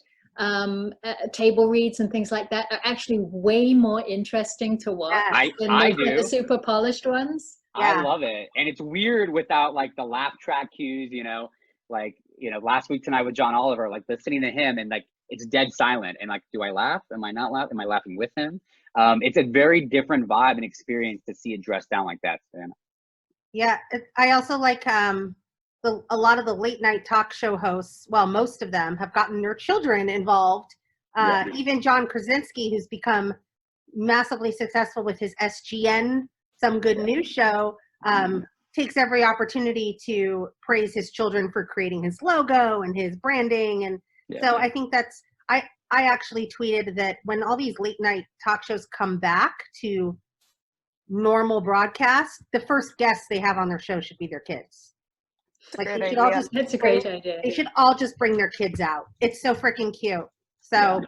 [SPEAKER 5] table reads and things like that are actually way more interesting to watch than the super polished ones?
[SPEAKER 2] Yeah.
[SPEAKER 3] I love it. And it's weird without like the laugh track cues, last week tonight with John Oliver, like listening to him and like it's dead silent, and like, do I laugh? Am I not laughing? Am I laughing with him? It's a very different vibe and experience to see it dressed down like that, Stan.
[SPEAKER 2] Yeah, I also like a lot of the late night talk show hosts, well, most of them have gotten their children involved. Even John Krasinski, who's become massively successful with his SGN, Some Good News show, takes every opportunity to praise his children for creating his logo and his branding. And so I think I actually tweeted that when all these late night talk shows come back to normal broadcast, the first guests they have on their show should be their kids. Like they should all just
[SPEAKER 5] That's a great idea.
[SPEAKER 2] They should all just bring their kids out. It's so freaking cute. So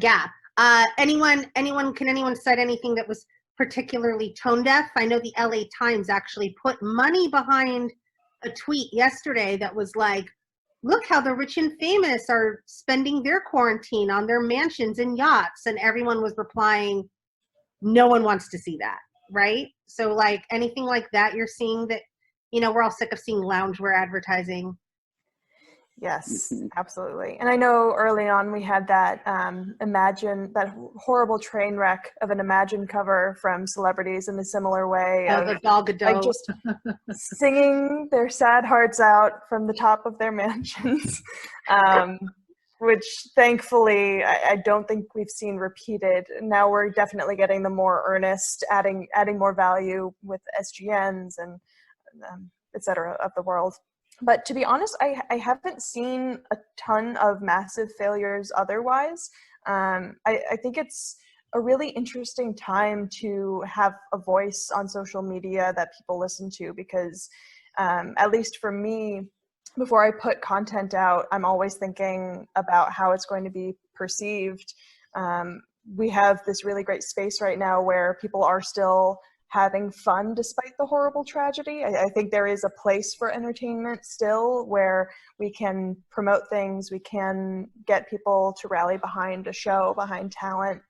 [SPEAKER 2] Yeah. Can anyone cite anything that was particularly tone deaf? I know the LA Times actually put money behind a tweet yesterday that was like, look how the rich and famous are spending their quarantine on their mansions and yachts. And everyone was replying, no one wants to see that, right? So like anything like that you're seeing that, you know, we're all sick of seeing loungewear advertising.
[SPEAKER 4] Yes, absolutely. And I know early on we had that that horrible train wreck of an Imagine cover from celebrities in a similar way.
[SPEAKER 2] Oh, the Gal Gadot.
[SPEAKER 4] Like just singing their sad hearts out from the top of their mansions, which thankfully I don't think we've seen repeated. Now we're definitely getting the more earnest, adding more value with SGNs and et cetera of the world. But to be honest, I haven't seen a ton of massive failures otherwise. I think it's a really interesting time to have a voice on social media that people listen to because, at least for me, before I put content out, I'm always thinking about how it's going to be perceived. We have this really great space right now where people are still having fun despite the horrible tragedy. I think there is a place for entertainment still where we can promote things, we can get people to rally behind a show, behind talent,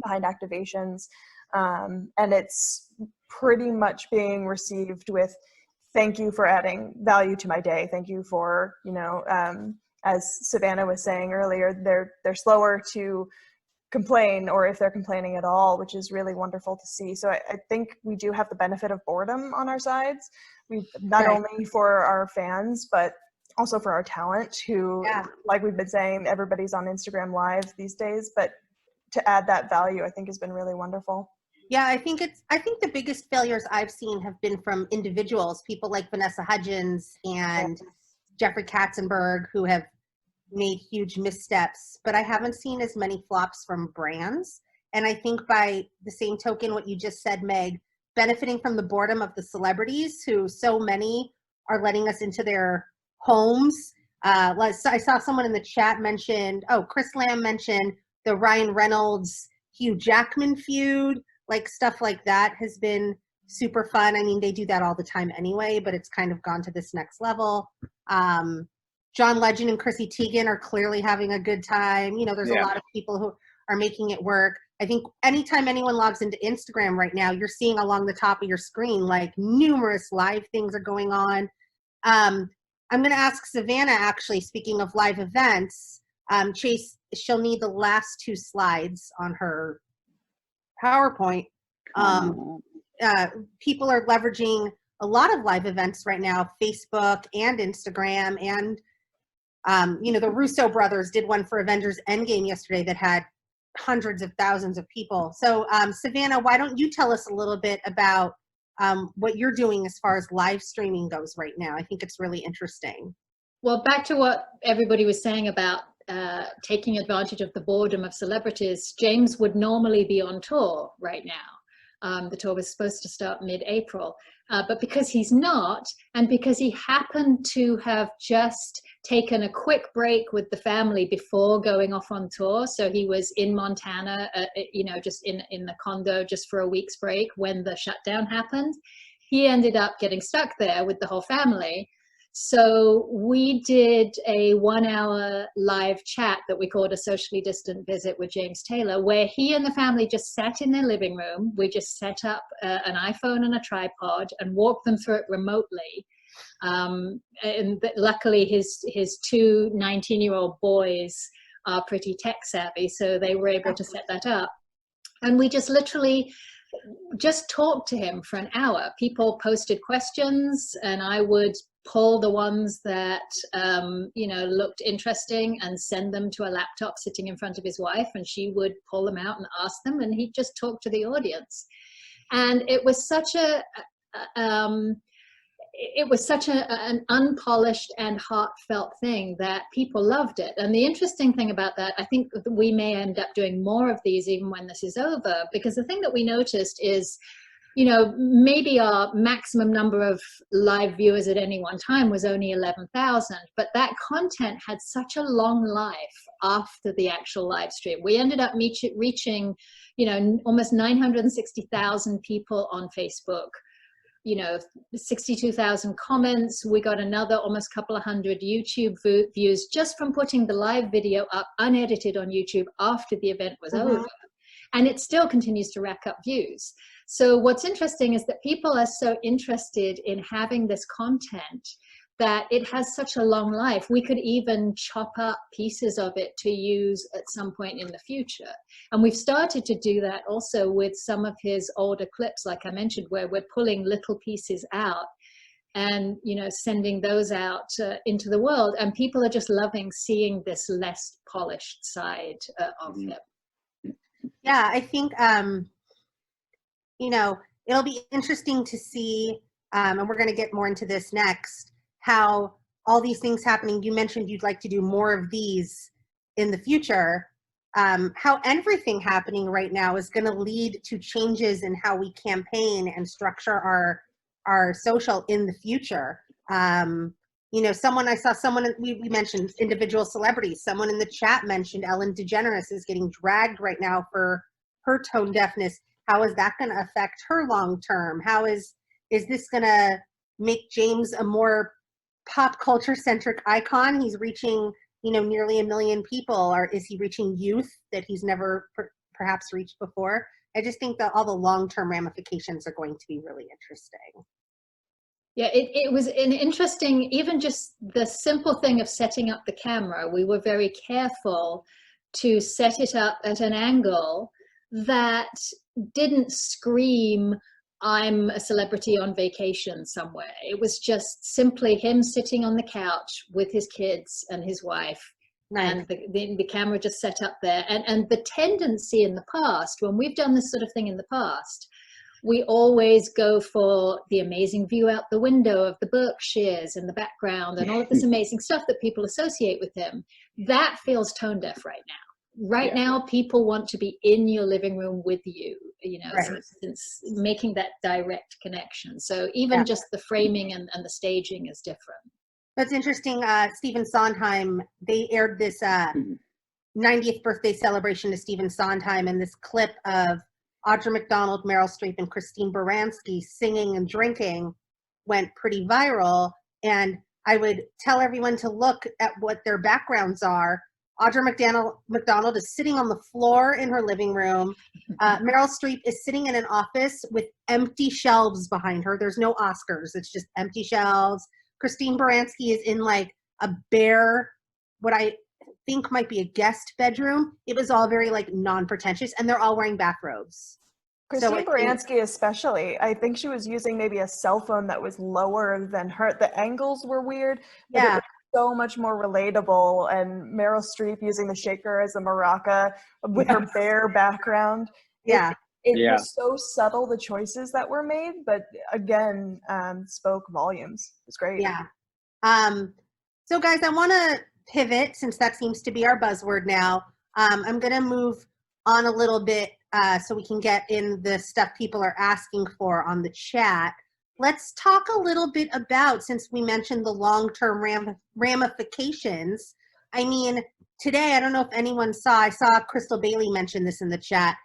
[SPEAKER 4] behind activations, and it's pretty much being received with thank you for adding value to my day. Thank you for, you know, as Savannah was saying earlier, they're slower to complain, or if they're complaining at all, which is really wonderful to see. So I think we do have the benefit of boredom on our sides. We not only for our fans, but also for our talent who, like we've been saying, everybody's on Instagram Live these days, but to add that value, I think has been really wonderful.
[SPEAKER 2] Yeah, I think the biggest failures I've seen have been from individuals, people like Vanessa Hudgens and Jeffrey Katzenberg, who have made huge missteps, but I haven't seen as many flops from brands. And I think by the same token, what you just said, Meg, benefiting from the boredom of the celebrities who so many are letting us into their homes. I saw someone in the chat mentioned, Chris Lamb mentioned the Ryan Reynolds, Hugh Jackman feud, like stuff like that has been super fun. I mean, they do that all the time anyway, but it's kind of gone to this next level. John Legend and Chrissy Teigen are clearly having a good time. You know, there's a lot of people who are making it work. I think anytime anyone logs into Instagram right now, you're seeing along the top of your screen, like numerous live things are going on. I'm going to ask Savannah, actually, speaking of live events, Chase, she'll need the last 2 slides on her PowerPoint. People are leveraging a lot of live events right now, Facebook and Instagram, and you know, the Russo brothers did one for Avengers Endgame yesterday that had hundreds of thousands of people. So Savannah, why don't you tell us a little bit about what you're doing as far as live streaming goes right now? I think it's really interesting.
[SPEAKER 5] Well, back to what everybody was saying about taking advantage of the boredom of celebrities, James would normally be on tour right now. The tour was supposed to start mid-April, but because he's not, and because he happened to have just taken a quick break with the family before going off on tour, so he was in Montana, you know, just in the condo just for a week's break when the shutdown happened, he ended up getting stuck there with the whole family. So we did a 1-hour live chat that we called a socially distant visit with James Taylor, where he and the family just sat in their living room. We just set up an iPhone and a tripod and walked them through it remotely. And luckily his 2 19-year-old boys are pretty tech savvy, so they were able to set that up. And we just literally just talked to him for an hour. People posted questions and I would pull the ones that you know, looked interesting and send them to a laptop sitting in front of his wife, and she would pull them out and ask them, and he'd just talk to the audience. And it was such an unpolished and heartfelt thing that people loved it. And the interesting thing about that, I think we may end up doing more of these even when this is over, because the thing that we noticed is you know, maybe our maximum number of live viewers at any one time was only 11,000, but that content had such a long life after the actual live stream. We ended up reaching, you know, almost 960,000 people on Facebook, you know, 62,000 comments. We got another almost couple of hundred YouTube views just from putting the live video up unedited on YouTube after the event was over. And it still continues to rack up views. So what's interesting is that people are so interested in having this content that it has such a long life. We could even chop up pieces of it to use at some point in the future. And we've started to do that also with some of his older clips, like I mentioned, where we're pulling little pieces out and, you know, sending those out into the world. And people are just loving seeing this less polished side of him.
[SPEAKER 2] Yeah, I think, you know, it'll be interesting to see, and we're going to get more into this next, how all these things happening, you mentioned you'd like to do more of these in the future, how everything happening right now is going to lead to changes in how we campaign and structure our social in the future. You know, I saw someone, we mentioned individual celebrities. Someone in the chat mentioned Ellen DeGeneres is getting dragged right now for her tone deafness. How is that going to affect her long term? How is this going to make James a more pop culture centric icon? He's reaching, you know, nearly 1 million people. Or is he reaching youth that he's never perhaps reached before? I just think that all the long term ramifications are going to be really interesting.
[SPEAKER 5] Yeah, it was an interesting, even just the simple thing of setting up the camera. We were very careful to set it up at an angle that didn't scream, I'm a celebrity on vacation somewhere. It was just simply him sitting on the couch with his kids and his wife. Nice. And the camera just set up there. And the tendency in the past, when we've done this sort of thing in the past, we always go for the amazing view out the window of the Berkshires in the background and all of this amazing stuff that people associate with him. That feels tone deaf right now. Right now, people want to be in your living room with you, you know, since making that direct connection. So even just the framing and the staging is different.
[SPEAKER 2] That's interesting. Stephen Sondheim, they aired this 90th birthday celebration to Stephen Sondheim, and this clip of Audra McDonald, Meryl Streep, and Christine Baranski singing and drinking went pretty viral. And I would tell everyone to look at what their backgrounds are. Audra McDonald is sitting on the floor in her living room. Meryl Streep is sitting in an office with empty shelves behind her. There's no Oscars. It's just empty shelves. Christine Baranski is in like a bare, what I think might be a guest bedroom. It was all very like non-pretentious, and they're all wearing bathrobes.
[SPEAKER 4] Christine Baranski especially, I think she was using maybe a cell phone that was lower than her. The angles were weird, but it was so much more relatable. And Meryl Streep using the shaker as a maraca with her bare background. It was so subtle, the choices that were made, but again, spoke volumes. It's great.
[SPEAKER 2] Yeah. So guys, I want to pivot, since that seems to be our buzzword now. I'm going to move on a little bit so we can get in the stuff people are asking for on the chat. Let's talk a little bit about, since we mentioned the long-term ramifications. I mean, today, I don't know if anyone saw, I saw Crystal Bailey mention this in the chat.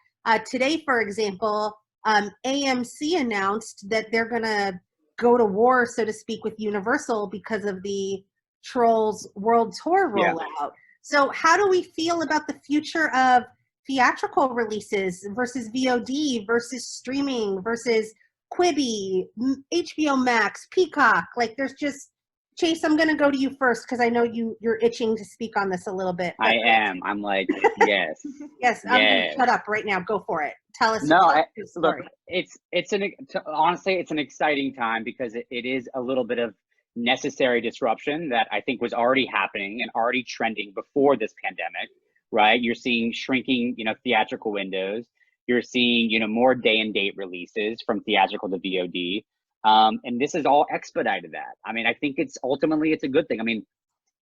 [SPEAKER 2] Today, for example, AMC announced that they're going to go to war, so to speak, with Universal because of the Trolls World Tour rollout. So how do we feel about the future of theatrical releases versus VOD versus streaming versus Quibi, HBO Max, Peacock? Like, there's just, Chase, I'm going to go to you first because I know you're itching to speak on this a little bit.
[SPEAKER 3] I am. I'm like, yes.
[SPEAKER 2] Yes, I'm going to shut up right now. Go for it. Tell us.
[SPEAKER 3] No,
[SPEAKER 2] your story.
[SPEAKER 3] Look, honestly, it's an exciting time because it is a little bit of necessary disruption that I think was already happening and already trending before this pandemic, right? You're seeing shrinking, theatrical windows. You're seeing, more day and date releases from theatrical to VOD. And this has all expedited that. I mean, I think it's a good thing. I mean,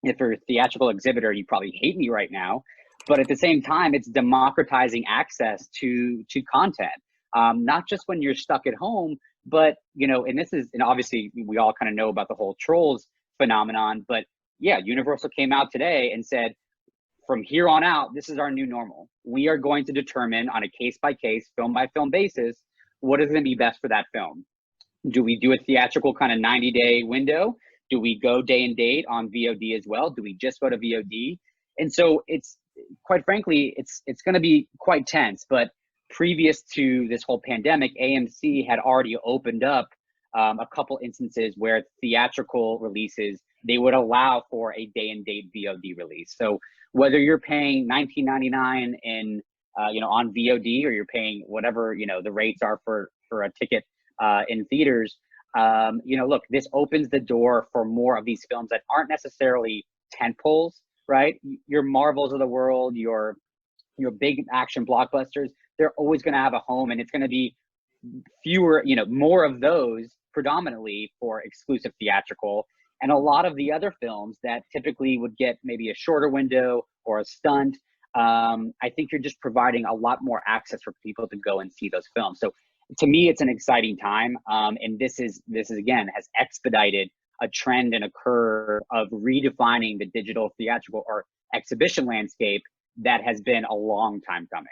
[SPEAKER 3] if you're a theatrical exhibitor, you probably hate me right now, but at the same time, it's democratizing access to content. not just when you're stuck at home, but, you know, and obviously we all kind of know about the whole trolls phenomenon, but yeah, Universal came out today and said, from here on out, this is our new normal. We are going to determine on a case-by-case, film-by-film basis, what is going to be best for that film. Do we do a theatrical kind of 90-day window? Do we go day and date on VOD as well? Do we just go to VOD? And so it's, quite frankly, it's going to be quite tense. But previous to this whole pandemic, AMC had already opened up a couple instances where theatrical releases, they would allow for a day and date VOD release. So whether you're paying $19.99 in on VOD, or you're paying whatever the rates are for a ticket in theaters, look, this opens the door for more of these films that aren't necessarily tentpoles, right? Your Marvels of the world, your big action blockbusters, they're always going to have a home, and it's going to be fewer, more of those predominantly for exclusive theatrical. And a lot of the other films that typically would get maybe a shorter window or a stunt, I think you're just providing a lot more access for people to go and see those films. So to me, it's an exciting time. And this is again, has expedited a trend and a curve of redefining the digital theatrical or exhibition landscape that has been a long time coming.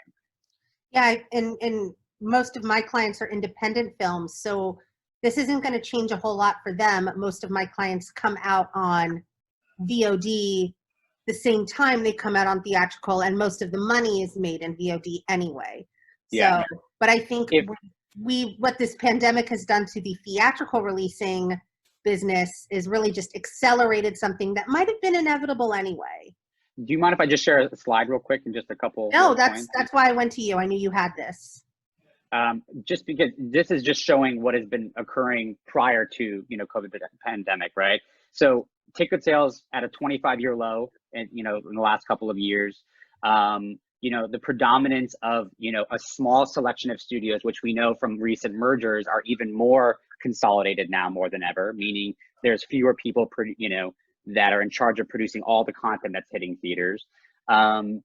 [SPEAKER 2] Yeah, and most of my clients are independent films, so this isn't going to change a whole lot for them. Most of my clients come out on VOD the same time they come out on theatrical, and most of the money is made in VOD anyway.
[SPEAKER 3] Yeah.
[SPEAKER 2] So, but I think what this pandemic has done to the theatrical releasing business is really just accelerated something that might have been inevitable anyway.
[SPEAKER 3] Do you mind if I just share a slide real quick and just a couple?
[SPEAKER 2] No, that's why I went to you. I knew you had this.
[SPEAKER 3] Just because this is just showing what has been occurring prior to, COVID pandemic, right? So ticket sales at a 25-year low, and, in the last couple of years, the predominance of, a small selection of studios, which we know from recent mergers are even more consolidated now more than ever, meaning there's fewer people, that are in charge of producing all the content that's hitting theaters. And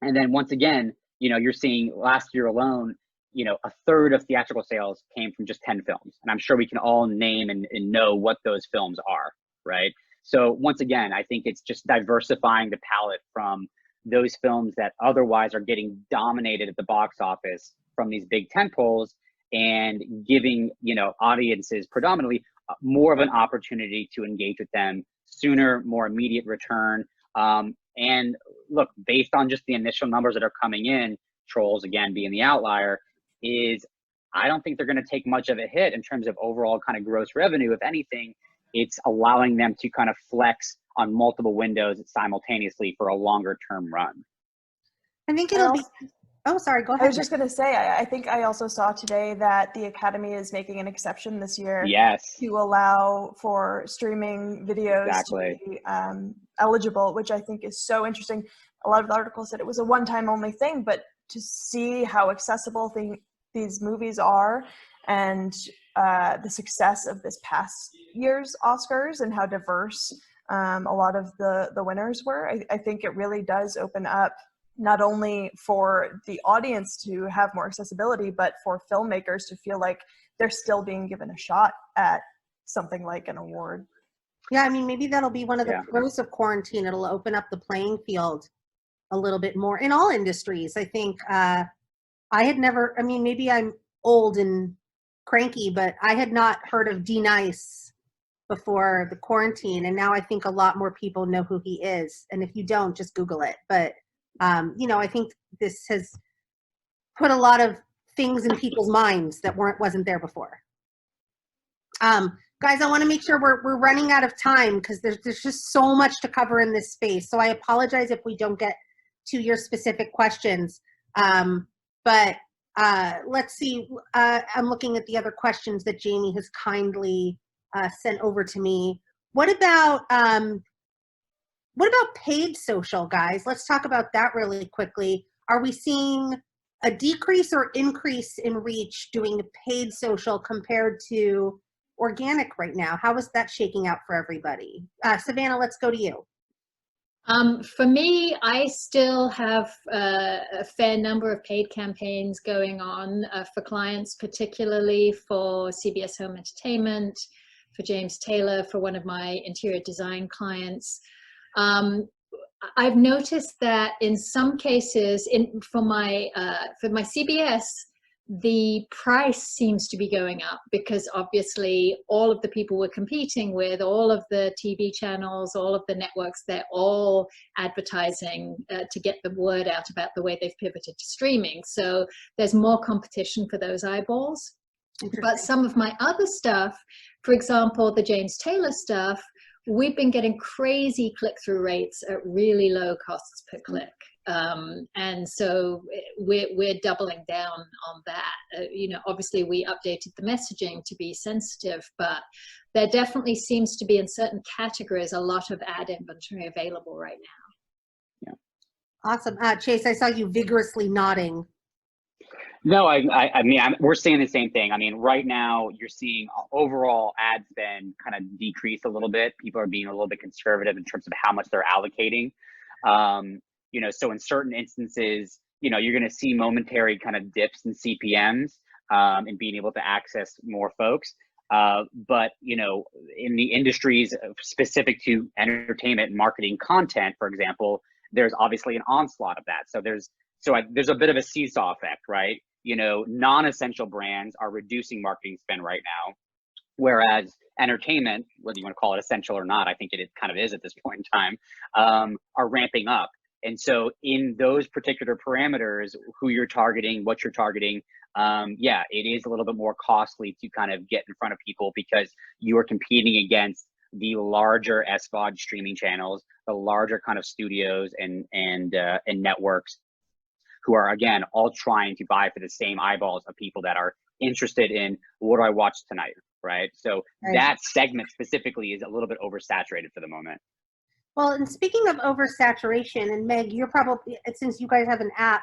[SPEAKER 3] then once again, you're seeing last year alone, a third of theatrical sales came from just 10 films. And I'm sure we can all name and know what those films are, right? So once again, I think it's just diversifying the palette from those films that otherwise are getting dominated at the box office from these big tentpoles, and giving, audiences predominantly more of an opportunity to engage with them sooner, more immediate return. And look, based on just the initial numbers that are coming in, Trolls again being the outlier, I don't think they're going to take much of a hit in terms of overall kind of gross revenue. If anything, it's allowing them to kind of flex on multiple windows simultaneously for a longer term run.
[SPEAKER 2] I think it'll be. Oh, sorry, go ahead.
[SPEAKER 4] I was just going to say, I think I also saw today that the Academy is making an exception this year.
[SPEAKER 3] Yes.
[SPEAKER 4] To allow for streaming videos to be eligible, which I think is so interesting. A lot of the articles said it was a one-time only thing, but to see how accessible these movies are, and the success of this past year's Oscars and how diverse a lot of the winners were, I think it really does open up not only for the audience to have more accessibility, but for filmmakers to feel like they're still being given a shot at something like an award.
[SPEAKER 2] Yeah, I mean, maybe that'll be one of the pros of quarantine. It'll open up the playing field a little bit more in all industries. I think I had never, I mean, maybe I'm old and cranky, but I had not heard of D Nice before the quarantine. And now I think a lot more people know who he is. And if you don't, just Google it. But I think this has put a lot of things in people's minds that wasn't there before. Guys, I want to make sure we're running out of time because there's just so much to cover in this space. So I apologize if we don't get to your specific questions. But let's see. I'm looking at the other questions that Jamie has kindly sent over to me. What about paid social, guys? Let's talk about that really quickly. Are we seeing a decrease or increase in reach doing paid social compared to organic right now? How is that shaking out for everybody? Savannah, let's go to you.
[SPEAKER 5] For me, I still have a fair number of paid campaigns going on for clients, particularly for CBS Home Entertainment, for James Taylor, for one of my interior design clients. I've noticed that in some cases, for my CBS, the price seems to be going up because obviously all of the people we're competing with, all of the TV channels, all of the networks, they're all advertising to get the word out about the way they've pivoted to streaming. So there's more competition for those eyeballs. But some of my other stuff, for example, the James Taylor stuff, we've been getting crazy click-through rates at really low costs per click. And so we're doubling down on that. You know, obviously we updated the messaging to be sensitive, but there definitely seems to be in certain categories a lot of ad inventory available right now.
[SPEAKER 3] Yeah.
[SPEAKER 2] Awesome. Chase, I saw you vigorously nodding.
[SPEAKER 3] No, I mean, we're seeing the same thing. I mean, right now you're seeing overall ad spend kind of decrease a little bit. People are being a little bit conservative in terms of how much they're allocating. You know, so in certain instances, you know, you're going to see momentary kind of dips in CPMs and being able to access more folks. But, you know, in the industries specific to entertainment and marketing content, for example, there's obviously an onslaught of that. So there's a bit of a seesaw effect, right? You know, non-essential brands are reducing marketing spend right now, whereas entertainment, whether you want to call it essential or not, I think it kind of is at this point in time, are ramping up. And so in those particular parameters, who you're targeting, what you're targeting, yeah, it is a little bit more costly to kind of get in front of people because you are competing against the larger SVOD streaming channels, the larger kind of studios and networks who are, again, all trying to vie for the same eyeballs of people that are interested in what do I watch tonight, right? So that segment specifically is a little bit oversaturated for the moment.
[SPEAKER 2] Well, and speaking of oversaturation, and Meg, you're probably, since you guys have an app,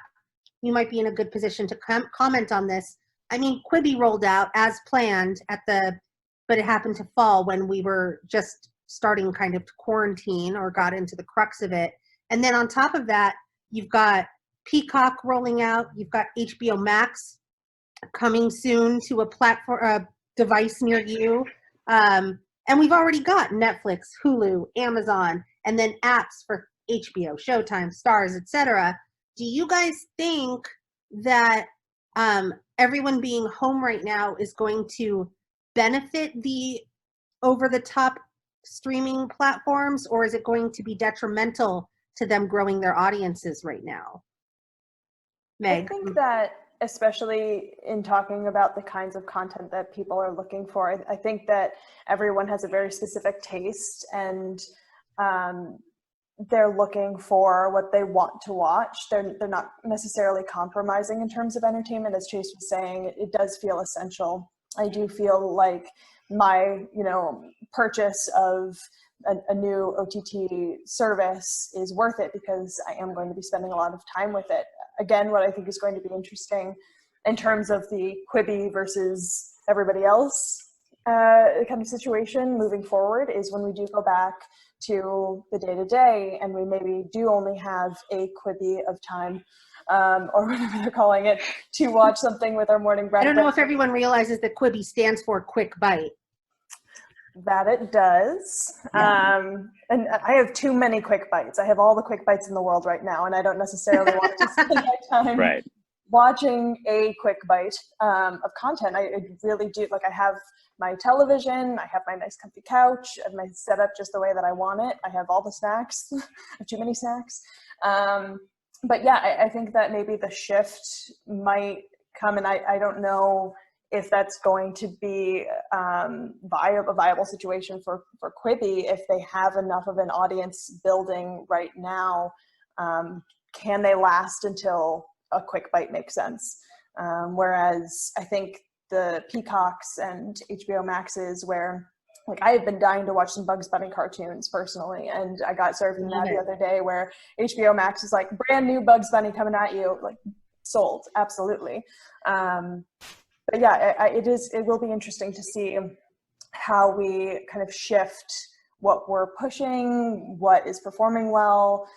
[SPEAKER 2] you might be in a good position to comment on this. I mean, Quibi rolled out as planned but it happened to fall when we were just starting kind of to quarantine or got into the crux of it. And then on top of that, you've got Peacock rolling out, you've got HBO Max coming soon to a platform, a device near you. And we've already got Netflix, Hulu, Amazon, and then apps for HBO, Showtime, STARZ, etc. Do you guys think that everyone being home right now is going to benefit the over-the-top streaming platforms, or is it going to be detrimental to them growing their audiences right now? Meg?
[SPEAKER 4] I think that, especially in talking about the kinds of content that people are looking for, I think that everyone has a very specific taste, and they're looking for what they want to watch. They're not necessarily compromising in terms of entertainment. As Chase was saying, it does feel essential. I do feel like my, purchase of a new OTT service is worth it because I am going to be spending a lot of time with it. Again, what I think is going to be interesting in terms of the Quibi versus everybody else kind of situation moving forward is when we do go back to the day-to-day and we maybe do only have a Quibi of time or whatever they're calling it to watch something with our morning breakfast.
[SPEAKER 2] I don't know if everyone realizes that Quibi stands for quick bite.
[SPEAKER 4] That it does. Yeah. And I have too many quick bites. I have all the quick bites in the world right now, and I don't necessarily want to spend my time watching a quick bite of content. I really do. Like, I have my television, I have my nice comfy couch, I have my setup just the way that I want it. I have all the snacks. I have too many snacks. But yeah, I think that maybe the shift might come, and I don't know if that's going to be a viable situation for Quibi if they have enough of an audience building right now. Can they last until a quick bite makes sense? Whereas I think the Peacocks and HBO Maxes, where like I had been dying to watch some Bugs Bunny cartoons personally, and I got served an ad the other day where HBO Max is like, brand new Bugs Bunny coming at you, like sold, absolutely. But yeah, it will be interesting to see how we kind of shift what we're pushing, what is performing well,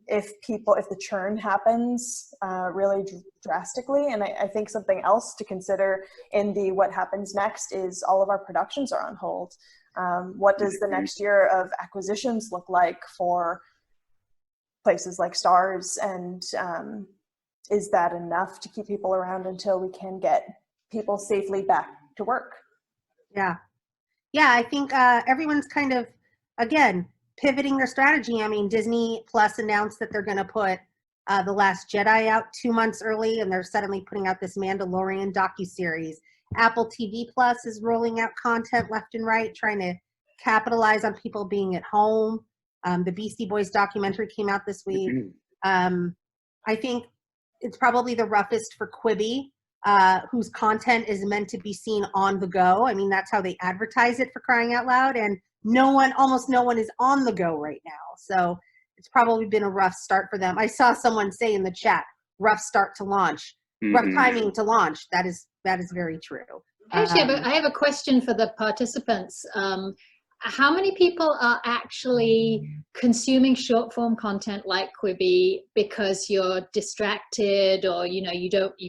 [SPEAKER 4] if the churn happens really drastically. And I think something else to consider in the what happens next is all of our productions are on hold. What does the next year of acquisitions look like for places like STARZ, and is that enough to keep people around until we can get people safely back to work?
[SPEAKER 2] Yeah. Yeah, I think everyone's kind of, again, pivoting their strategy. I mean, Disney Plus announced that they're going to put The Last Jedi out 2 months early, and they're suddenly putting out this Mandalorian docuseries. Apple TV Plus is rolling out content left and right, trying to capitalize on people being at home. The Beastie Boys documentary came out this week. I think it's probably the roughest for Quibi, whose content is meant to be seen on the go. I mean, that's how they advertise it, for crying out loud. And almost no one is on the go right now. So it's probably been a rough start for them. I saw someone say in the chat, rough start to launch, rough timing to launch. That is very true.
[SPEAKER 5] Actually, I have a question for the participants. How many people are actually consuming short form content like Quibi because you're distracted, or you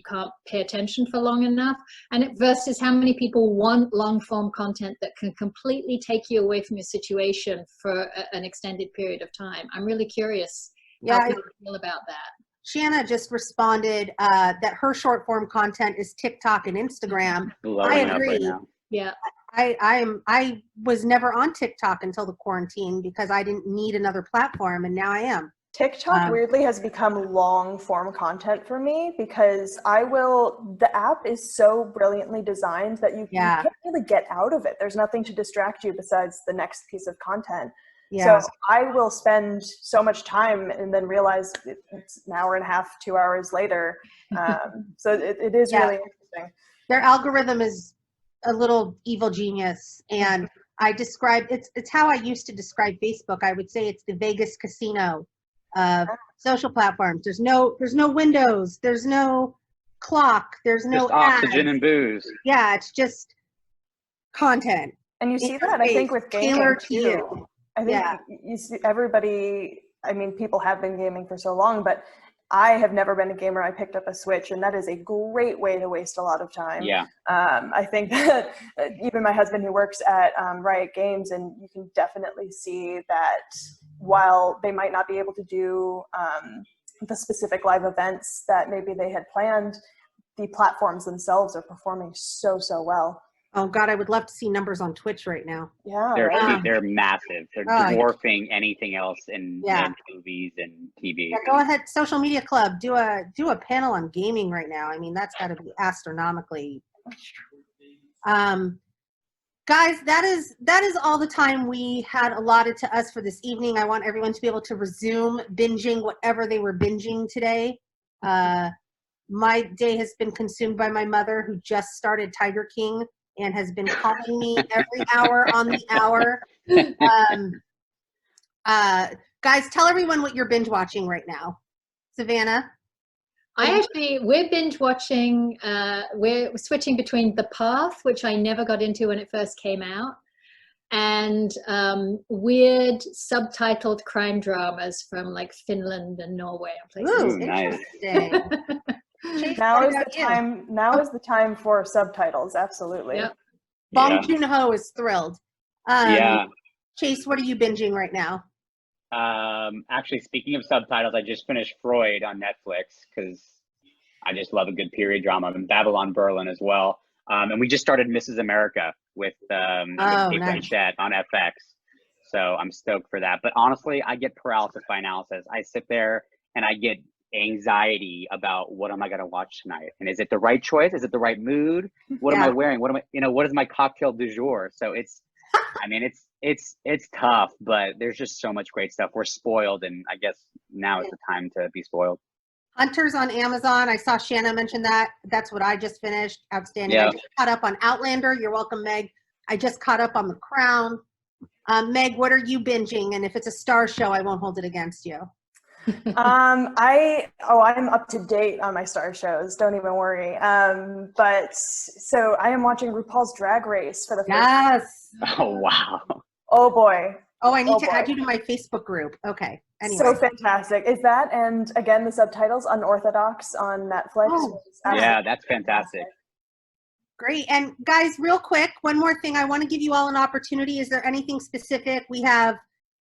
[SPEAKER 5] can't pay attention for long enough, and versus how many people want long form content that can completely take you away from your situation for an extended period of time? I'm really curious how people feel about that.
[SPEAKER 2] Shanna just responded that her short form content is TikTok and Instagram. I agree.
[SPEAKER 3] Right now.
[SPEAKER 5] Yeah.
[SPEAKER 2] I was never on TikTok until the quarantine because I didn't need another platform, and now I am.
[SPEAKER 4] TikTok weirdly has become long form content for me because the app is so brilliantly designed that you can't really get out of it. There's nothing to distract you besides the next piece of content. Yeah. So I will spend so much time and then realize it's an hour and a half, 2 hours later. So it is really interesting.
[SPEAKER 2] Their algorithm is a little evil genius, and I describe it's how I used to describe Facebook. I would say it's the Vegas casino of social platforms. There's no windows, there's no clock, there's no
[SPEAKER 3] just oxygen and booze.
[SPEAKER 2] Yeah, it's just content.
[SPEAKER 4] And you see that, I think, with gaming
[SPEAKER 2] tailored
[SPEAKER 4] too.
[SPEAKER 2] to you.
[SPEAKER 4] I think you see everybody. I mean, people have been gaming for so long, but I have never been a gamer. I picked up a Switch, and that is a great way to waste a lot of time.
[SPEAKER 3] Yeah.
[SPEAKER 4] I think that even my husband, who works at Riot Games, and you can definitely see that while they might not be able to do the specific live events that maybe they had planned, the platforms themselves are performing so well.
[SPEAKER 2] Oh God, I would love to see numbers on Twitch right now.
[SPEAKER 4] Yeah,
[SPEAKER 3] they're massive. They're dwarfing anything else in movies and TV.
[SPEAKER 2] Yeah, go ahead, Social Media Club, do a panel on gaming right now. I mean, that's got to be astronomically. Guys, that is all the time we had allotted to us for this evening. I want everyone to be able to resume binging whatever they were binging today. My day has been consumed by my mother, who just started Tiger King and has been calling me every hour on the hour. Guys, tell everyone what you're binge watching right now. Savannah?
[SPEAKER 5] We're binge watching, we're switching between The Path, which I never got into when it first came out, and weird subtitled crime dramas from like Finland and Norway and places.
[SPEAKER 2] Ooh, interesting.
[SPEAKER 4] Now is the time for subtitles. Absolutely.
[SPEAKER 5] Yep.
[SPEAKER 2] Bong Joon-ho is thrilled. Chase, what are you binging right now?
[SPEAKER 3] Actually, speaking of subtitles, I just finished Freud on Netflix because I just love a good period drama, and Babylon Berlin as well. And we just started Mrs. America with Kate Blanchett on FX. So I'm stoked for that. But honestly, I get paralysis by analysis. I sit there and I get anxiety about what am I going to watch tonight, and is it the right choice, is it the right mood, what am I wearing, what is my cocktail du jour? So it's it's tough, but there's just so much great stuff. We're spoiled, and I guess now is the time to be spoiled.
[SPEAKER 2] Hunters on Amazon, I saw Shanna mention that. That's what I just finished. Outstanding. I just caught up on Outlander. You're welcome, Meg. I just caught up on The Crown. Meg, what are you binging? And if it's a STARZ show, I won't hold it against you.
[SPEAKER 4] I'm up to date on my STARZ shows. Don't even worry. But so I am watching RuPaul's Drag Race for the first time.
[SPEAKER 3] Oh wow!
[SPEAKER 4] Oh boy.
[SPEAKER 2] Oh, I need
[SPEAKER 4] Oh,
[SPEAKER 2] to
[SPEAKER 4] boy.
[SPEAKER 2] add you to my Facebook group. Okay. Anyway.
[SPEAKER 4] So fantastic. Is that, and again, the subtitles Unorthodox on Netflix?
[SPEAKER 2] Oh,
[SPEAKER 3] Yeah, that's fantastic.
[SPEAKER 2] Great. And guys, real quick, one more thing. I want to give you all an opportunity. Is there anything specific? We have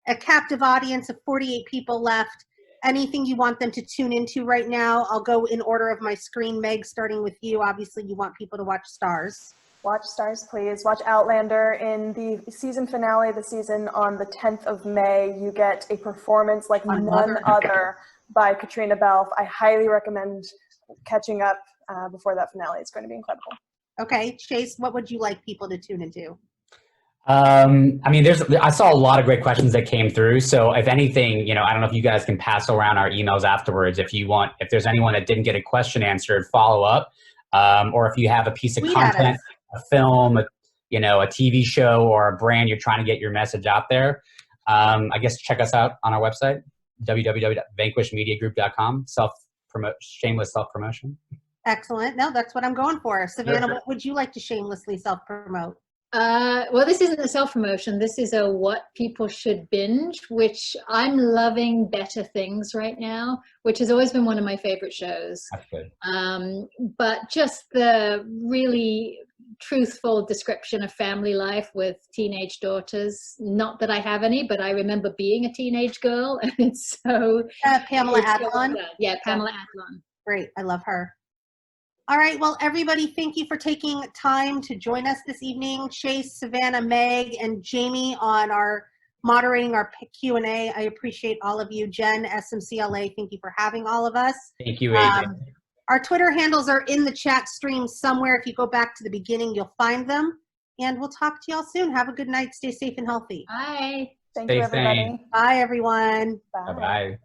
[SPEAKER 2] a captive audience of 48 people left. Anything you want them to tune into right now? I'll go in order of my screen. Meg, starting with you. Obviously, you want people to watch STARZ.
[SPEAKER 4] Watch STARZ, please. Watch Outlander. In the season finale of the season on the 10th of May, you get a performance like none other by Katrina Balfe. I highly recommend catching up before that finale. It's going to be incredible.
[SPEAKER 2] Okay, Chase, what would you like people to tune into?
[SPEAKER 6] I mean, I saw a lot of great questions that came through. So if anything, you know, I don't know if you guys can pass around our emails afterwards. If there's anyone that didn't get a question answered, follow up. Or if you have a piece of content, a film, a TV show or a brand you're trying to get your message out there, I guess check us out on our website, www.vanquishmediagroup.com. Shameless self-promotion.
[SPEAKER 2] Excellent. No, that's what I'm going for. Savannah,
[SPEAKER 6] Sure.
[SPEAKER 2] what would you like to shamelessly self-promote?
[SPEAKER 5] Well, this isn't a self-promotion. This is a what people should binge, which I'm loving Better Things right now, which has always been one of my favorite shows.
[SPEAKER 6] That's good.
[SPEAKER 5] But just the really truthful description of family life with teenage daughters. Not that I have any, but I remember being a teenage girl, and it's so...
[SPEAKER 2] Pamela
[SPEAKER 5] it's so
[SPEAKER 2] Adlon?
[SPEAKER 5] fun. Yeah, Pamela Adlon.
[SPEAKER 2] Great. I love her. All right. Well, everybody, thank you for taking time to join us this evening. Chase, Savannah, Meg, and Jamie on our moderating our Q&A. I appreciate all of you. Jen, SMCLA, thank you for having all of us.
[SPEAKER 6] Thank you, AJ.
[SPEAKER 2] Our Twitter handles are in the chat stream somewhere. If you go back to the beginning, you'll find them. And we'll talk to y'all soon. Have a good night. Stay safe and healthy.
[SPEAKER 5] Bye.
[SPEAKER 4] Thank
[SPEAKER 6] Stay
[SPEAKER 4] you, everybody.
[SPEAKER 6] sane.
[SPEAKER 2] Bye, everyone.
[SPEAKER 6] Bye-bye.